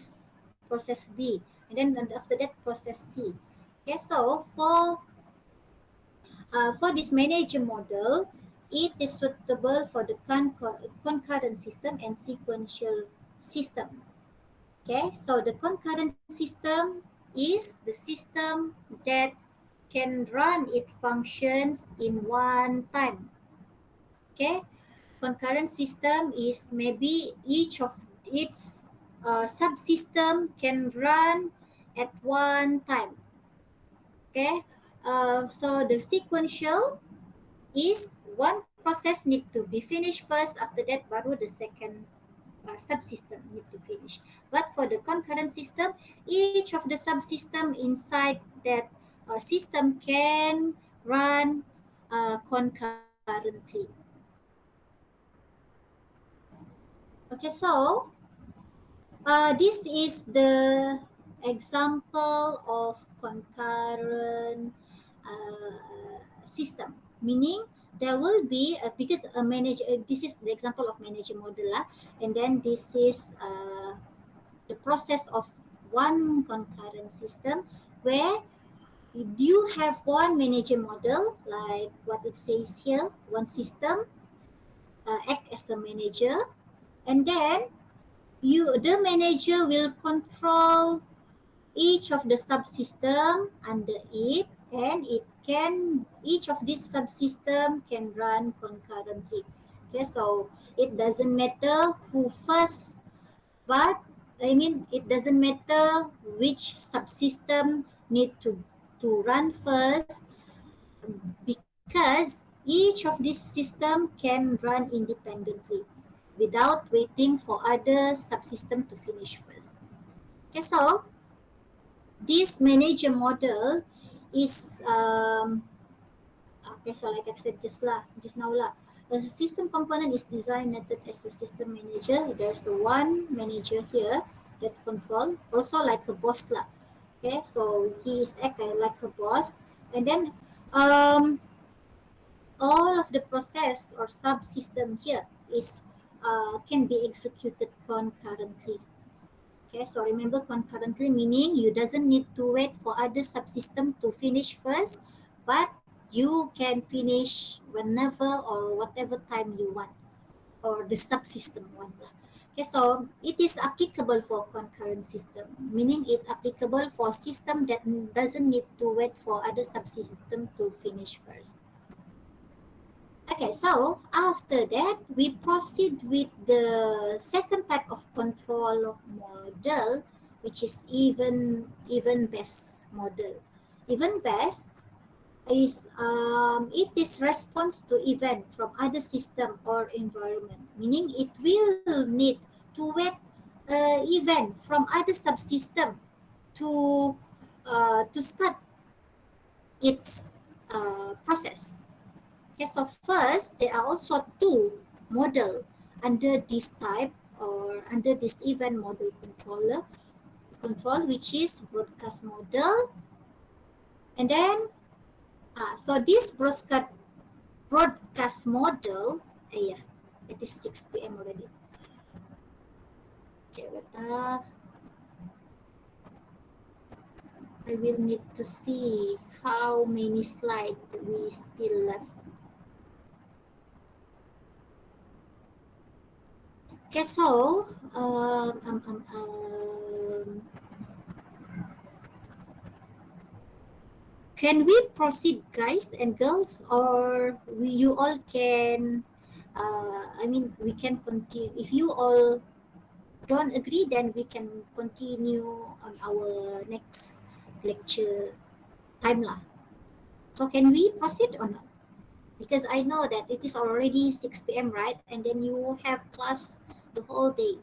process B, and then after that process C. Okay, so for this manager model, it is suitable for the concurrent system and sequential system. Okay, so the concurrent system is the system that can run its functions in one time. Okay, concurrent system is maybe each of its subsystem can run at one time. Okay, so the sequential is one process need to be finished first, after that baru the second subsystem need to finish. But for the concurrent system, each of the subsystem inside that system can run concurrently. Okay, so this is the example of concurrent system, meaning there will be because a manager. This is the example of manager model lah, and then this is the process of one concurrent system where you have one manager model like what it says here. One system act as a manager, and then the manager will control each of the subsystem under it, and each of these subsystem can run concurrently. Okay, so it doesn't matter who first, but it doesn't matter which subsystem need to run first, because each of these system can run independently without waiting for other subsystem to finish first. Okay, so this manager model is okay, so like I said just now lah, the system component is designated as the system manager. There's the one manager here that control, also like a boss lah. Okay, so he is act like a boss, and then um, all of the process or subsystem here is can be executed concurrently. Okay, so remember concurrently meaning you doesn't need to wait for other subsystem to finish first, but you can finish whenever or whatever time you want, or the subsystem want. Okay, so it is applicable for concurrent system, meaning it applicable for system that doesn't need to wait for other subsystem to finish first. Okay, so after that, we proceed with the second type of control model, which is even best model. Even best is it is response to event from other system or environment, meaning it will need to wait event from other subsystem to start its process. Okay, so first, there are also two model under this type or under this event model control, which is broadcast model. And then, so this broadcast model, yeah, it is 6 p.m. already. Okay, wait, I will need to see how many slides we still left. Okay, so can we proceed, guys and girls, or you all can? I mean, we can continue. If you all don't agree, then we can continue on our next lecture time lah. So can we proceed or not? Because I know that it is already 6 p.m., right? And then you have class the whole day.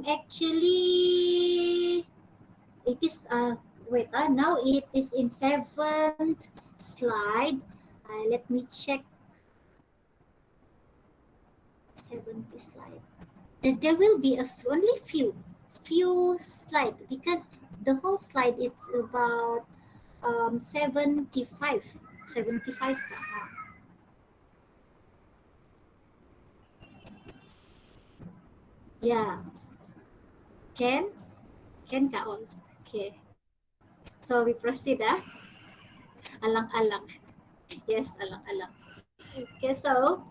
Actually, it is wait. Now it is in 7th slide. Let me check 7th slide. There will be only few slide because the whole slide it's about 75 yeah, can Kak all. Okay, so we proceed alang-alang. Yes, alang-alang. Okay, so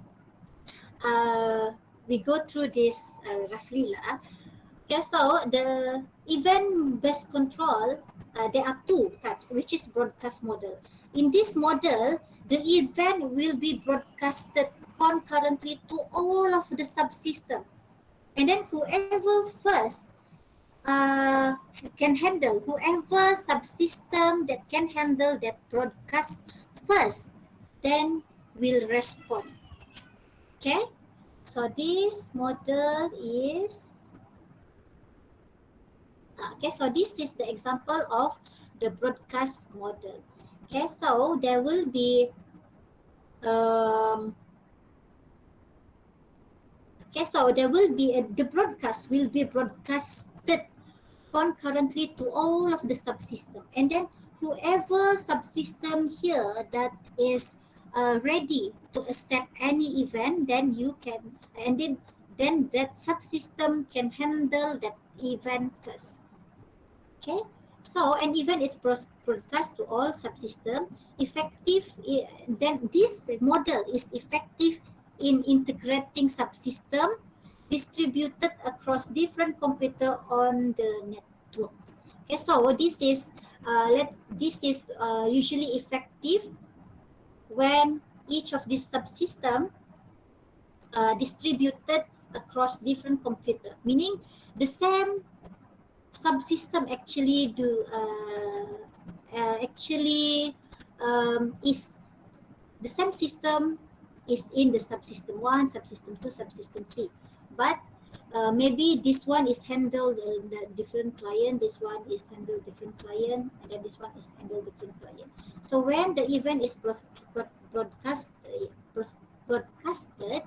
we go through this roughly lah. Okay, so the event-based control, there are two types, which is broadcast model. In this model, the event will be broadcasted concurrently to all of the subsystem. And then whoever first can handle, whoever subsystem that can handle that broadcast first, then will respond. Okay, so this model is okay, so this is the example of the broadcast model. Okay, so there will be um, the broadcast will be broadcasted concurrently to all of the subsystem, and then whoever subsystem here that is ready to accept any event, then you can, and then that subsystem can handle that event first. Okay, so an event is broadcast to all subsystem. Then this model is effective in integrating subsystem distributed across different computer on the network. Okay, so this is usually effective when each of these subsystem distributed across different computer, meaning the same subsystem actually is the same system is in the subsystem 1, subsystem 2, subsystem 3, but maybe this one is handled the different client, this one is handled different client, and then this one is handled different client. So when the event is broadcast, broadcasted,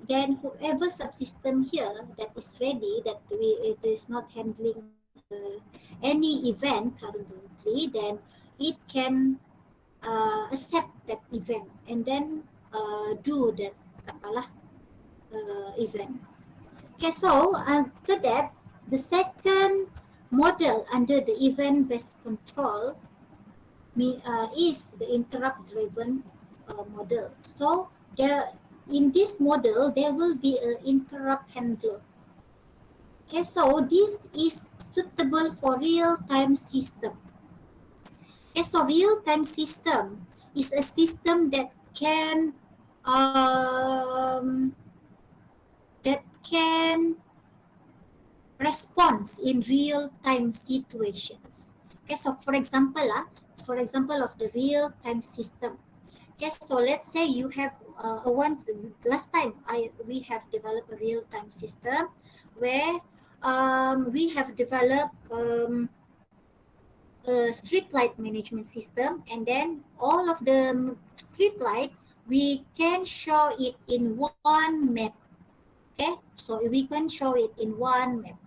then whoever subsystem here that is ready, that it is not handling any event currently, then it can accept that event and then do that event. Okay, so after that, the second model under the event-based control is the interrupt-driven model. So in this model, there will be an interrupt handler. Okay, so this is suitable for real-time system. Okay, so real-time system is a system um, that can respond in real-time situations. Okay, so for example of the real-time system. Okay, so let's say you have once last time we have developed a real-time system where we have developed a street light management system, and then all of the street light we can show it in one map. Okay, so we can show it in one map.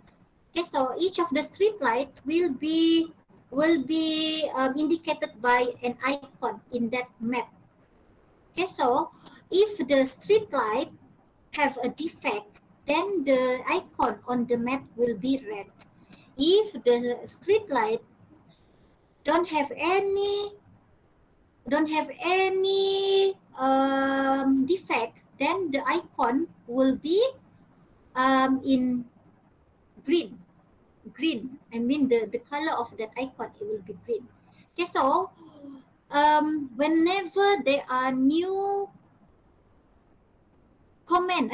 Okay, so each of the street light will be indicated by an icon in that map. Okay, so if the street light have a defect, then the icon on the map will be red. If the street light don't have any defect, then the icon will be in green. Green. I mean the color of that icon, it will be green. Okay, so whenever there are new complaint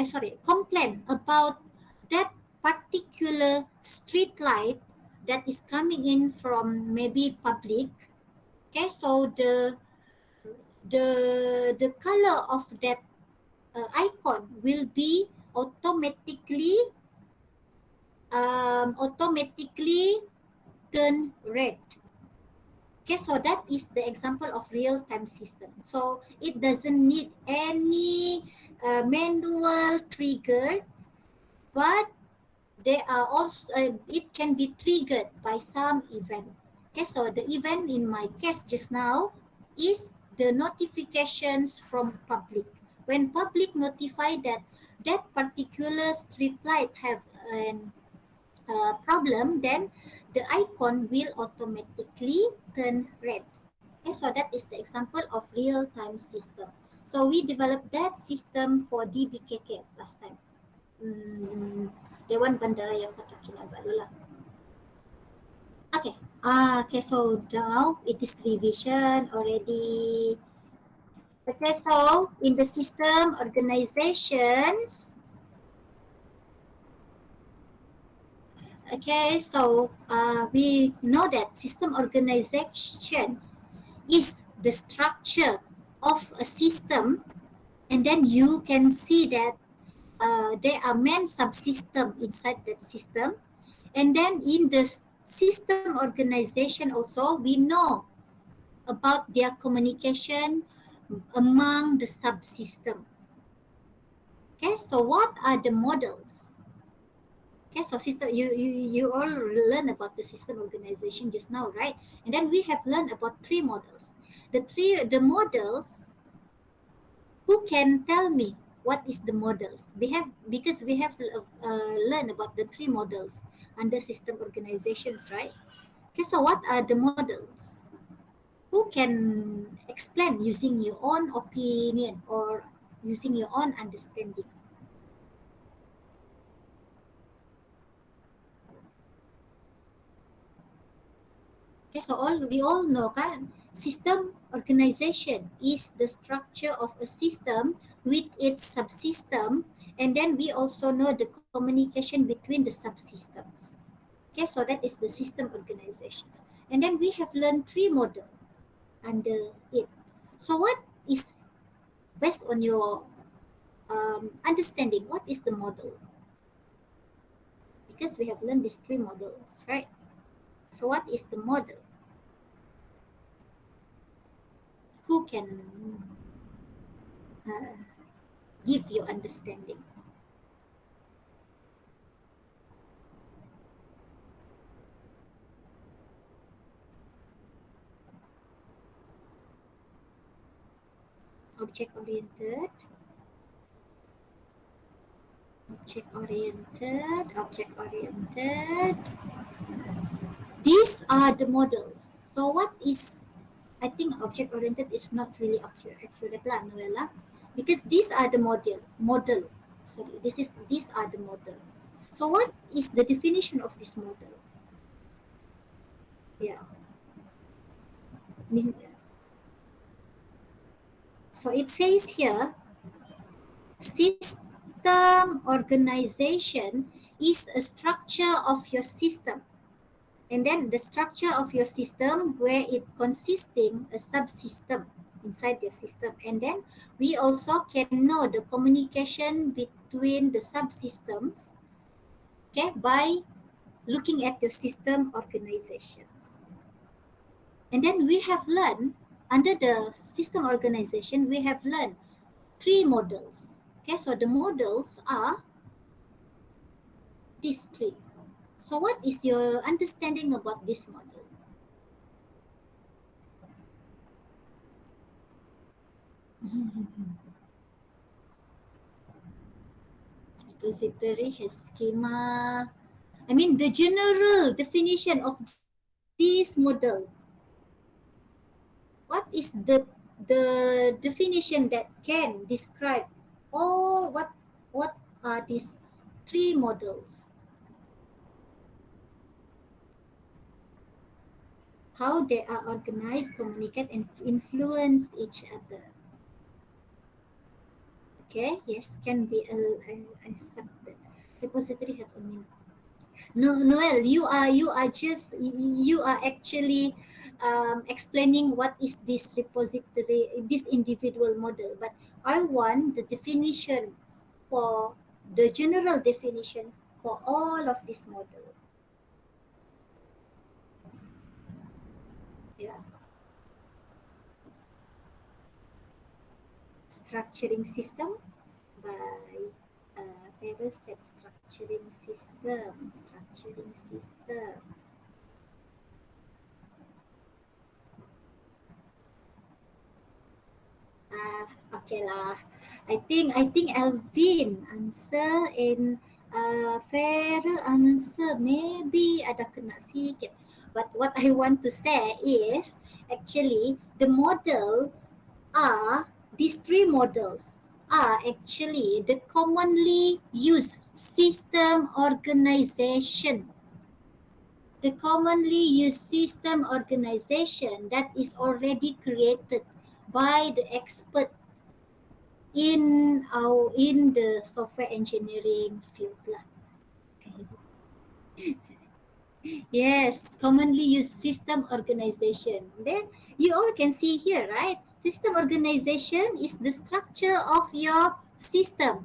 about that particular street light that is coming in from maybe public. Okay, so the color of that icon will be automatically turn red. Okay, so that is the example of real-time system. So it doesn't need any manual trigger, but they are also it can be triggered by some event. Okay, so the event in my case just now is the notifications from public. When public notify that that particular street light have an problem, then the icon will automatically turn red. Okay, so that is the example of real-time system. So we developed that system for DBKK last time. Dewan Bandaraya Kota Kinabalu lah. Okay. Okay, so now it is revision already. Okay, so in the system organizations, okay, so we know that system organization is the structure of a system, and then you can see that there are main subsystem inside that system, and then in the system organization also we know about their communication among the subsystem. Okay, so what are the models? Okay, so system you all learn about the system organization just now, right? And then we have learned about three models. The models, who can tell me what is the models? We have, because we have learned about the three models under system organizations, right? Okay, so what are the models? Who can explain using your own opinion or using your own understanding? Okay, so we all know kan, system organization is the structure of a system with its subsystem, and then we also know the communication between the subsystems. Okay, so that is the system organizations. And then we have learned three model under it. So what is, based on your understanding, what is the model? Because we have learned these three models, right? So what is the model? Who can uh, give your understanding? Object oriented, object oriented, object oriented. These are the models. So what is, I think object oriented is not really accurate lah, Noella, because these are the model. Sorry, these are the model. So what is the definition of this model? Yeah. So it says here, system organization is a structure of your system. And then the structure of your system where it consisting a subsystem inside your system. And then we also can know the communication between the subsystems, okay, by looking at the system organizations. And then we have learned, under the system organization, we have learned three models. Okay, so the models are these three. So what is your understanding about this model? repository has schema. I mean, the general definition of this model. What is the definition that can describe all what are these three models? How they are organized, communicate, and influence each other. Okay, yes, can be accepted. Repository have a meaning. No, Noel, you are just you are actually explaining what is this repository, this individual model. But I want the definition for the general definition for all of this model. Yeah, structuring system by Ferris said structuring system, structuring system. Okay lah. I think Alvin answer and Farah answer maybe ada kena sikit. But what I want to say is actually the model are these three models are actually the commonly used system organization, the commonly used system organization that is already created by the expert in the software engineering field lah. Yes, commonly used system organization. Then you all can see here, right? System organization is the structure of your system.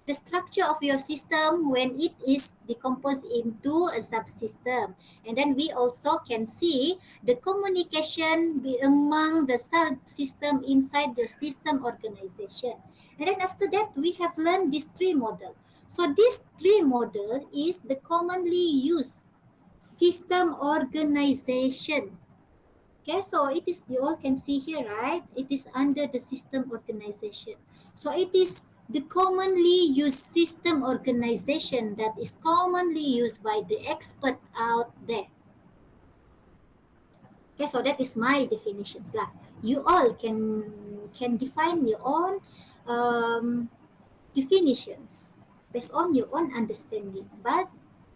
The structure of your system when it is decomposed into a subsystem. And then we also can see the communication among the subsystem inside the system organization. And then after that, we have learned these three model. So this three model is the commonly used system organization. Okay, so it is, you all can see here, right? It is under the system organization. So it is the commonly used system organization that is commonly used by the expert out there. Okay, so that is my definitions lah. You all can define your own um, definitions based on your own understanding, but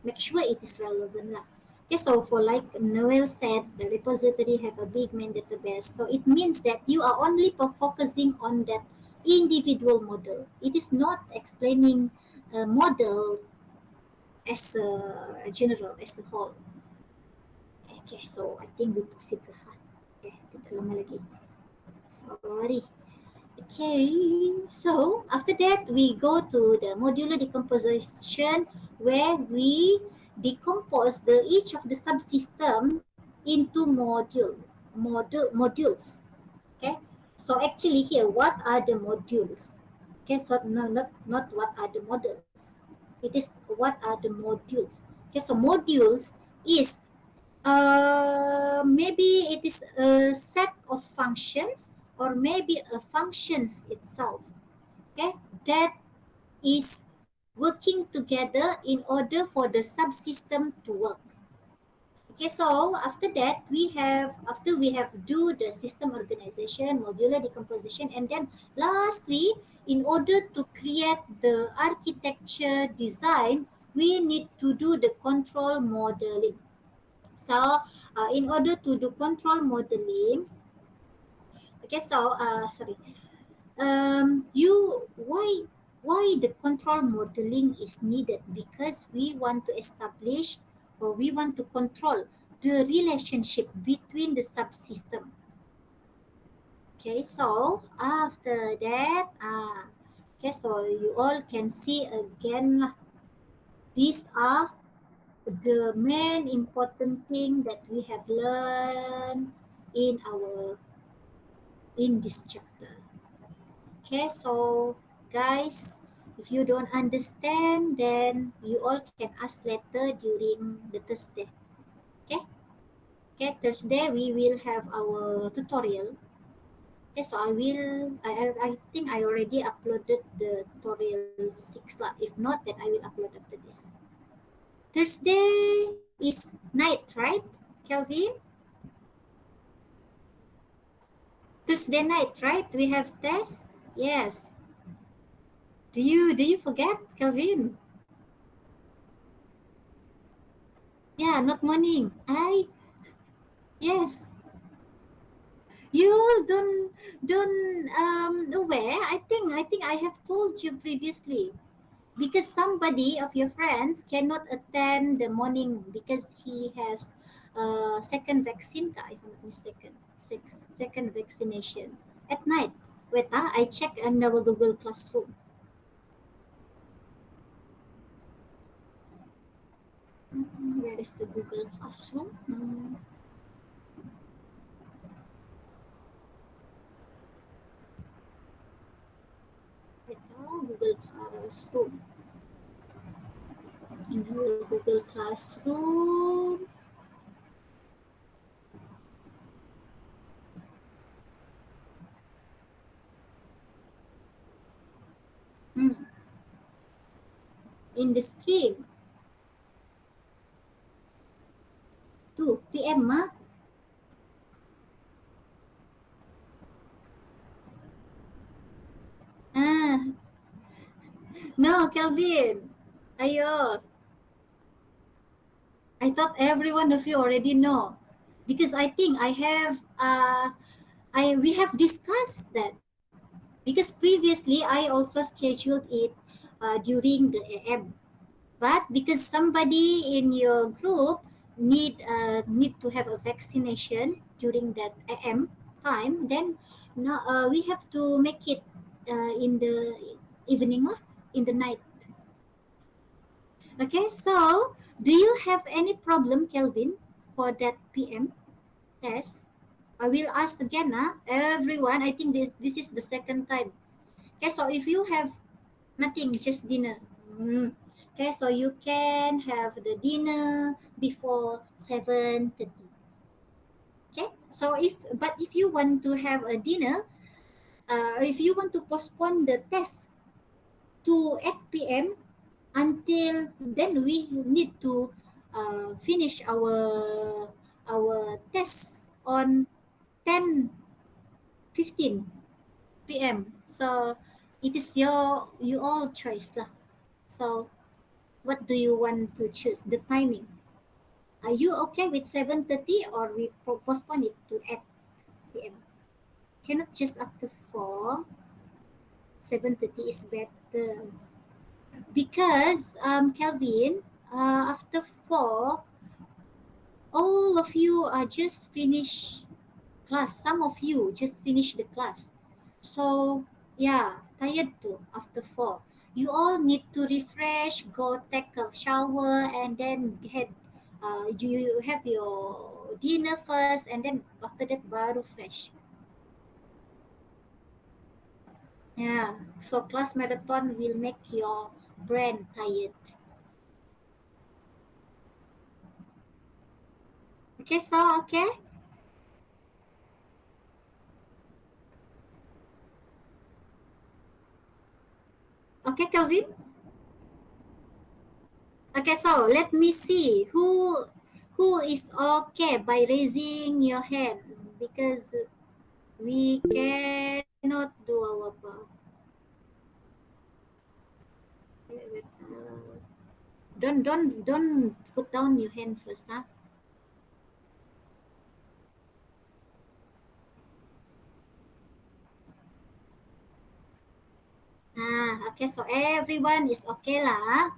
make sure it is relevant lah. Okay, so for like Noel said, the repository have a big main database. So it means that you are only focusing on that individual model. It is not explaining a model as a general, as a whole. Okay, so I think we proceed lah. Okay, tidak lama lagi. Sorry. Okay, so after that we go to the modular decomposition where we decompose each of the subsystem into modules. Okay, so actually here what are the modules? Okay, so no, not what are the models. It is what are the modules. Okay, so modules is maybe it is a set of functions or maybe a functions itself, okay, that is working together in order for the subsystem to work. Okay, so after that after we have do the system organization, modular decomposition, and then lastly, in order to create the architecture design, we need to do the control modeling. So, in order to do control modeling, okay, so sorry, you why the control modeling is needed? Because we want to establish or we want to control the relationship between the subsystem. Okay, so after that, okay, so you all can see again. These are the main important thing that we have learned in our in this chapter. Okay, so guys, if you don't understand, then you all can ask later during the Thursday. Okay, okay, Thursday we will have our tutorial. Okay, so I think I already uploaded the tutorial 6 lah. If not, then I will upload after this. Thursday is night, right, Kelvin? Thursday night, right? We have tests. Yes. Do you forget, Kelvin? Yeah, not morning. I yes. You don't aware. I think I have told you previously because somebody of your friends cannot attend the morning because he has second vaccine, if I'm not mistaken. Second vaccination at night. Wait, I check in our Google Classroom. Where is the Google Classroom? Wait, Google Classroom. In the Google Classroom. Hmm. In the stream. 2 p.m. Ah, no, Kelvin. Ayo. I thought every one of you already know. Because I think I have I we have discussed that. Because previously I also scheduled it during the AM. But because somebody in your group need to have a vaccination during that AM time, then now we have to make it in the evening lah, in the night. Okay, so do you have any problem, Kelvin, for that PM test? I will ask again, everyone. I think this is the second time. Okay, so if you have nothing, just dinner. Mm. Okay, so you can have the dinner before 7:30. Okay, so if you want to have a dinner, if you want to postpone the test to 8 p.m. until then we need to finish our test on 10:15 p.m. So it is your all choice lah. So what do you want to choose the timing? Are you okay with 7:30 or we postpone it to 8 p.m.? Cannot just after 4. 7:30 is better because Kelvin, after 4 all of you are just finish class. Some of you just finish the class. So yeah, tired too after 4. You all need to refresh, go take a shower, and then you have your dinner first, and then after that baru fresh. Yeah, so class marathon will make your brain tired. Okay, so okay, okay, Calvin. Okay, so let me see who is okay by raising your hand because we cannot do our part. Don't put down your hand first, huh? Okay, so everyone is okay lah.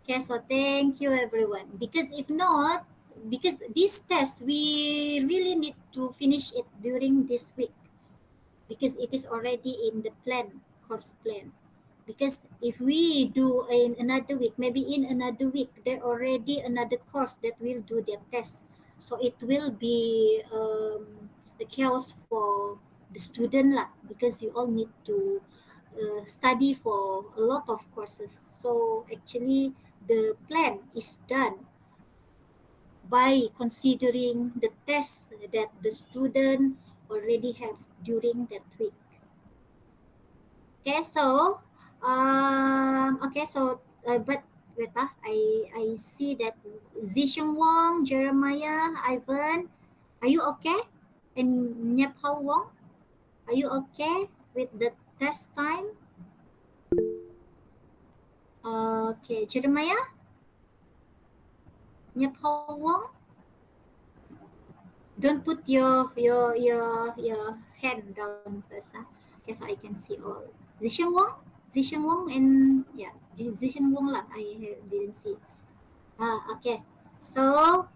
Okay, so thank you everyone. Because if not, because this test we really need to finish it during this week because it is already in the plan, course plan. Because if we do in another week, maybe in another week, there already another course that will do their test. So it will be the chaos for the student lah because you all need to study for a lot of courses. So actually the plan is done by considering the tests that the student already have during that week. Okay, so but wait, I see that Zisheng Wong, Jeremiah, Ivan, are you okay? And Nyap Hao Wong, are you okay with the test time? Okay, Jeremiah, Nyap Hao Wong, don't put your hand down first, huh? Okay, so I can see all. Zisheng Wong, Zisheng Wong, and yeah, Zisheng Wong lah. Didn't see. Okay. So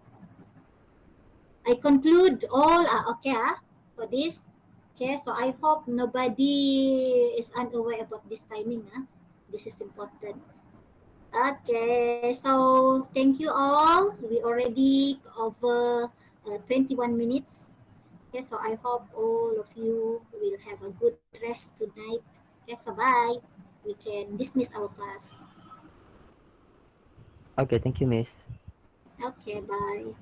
I conclude all okay for this. Okay, so I hope nobody is unaware about this timing. This is important. Okay, so thank you all. We already over 21 minutes. Okay, so I hope all of you will have a good rest tonight. Okay, so bye. We can dismiss our class. Okay, thank you, Miss. Okay, bye.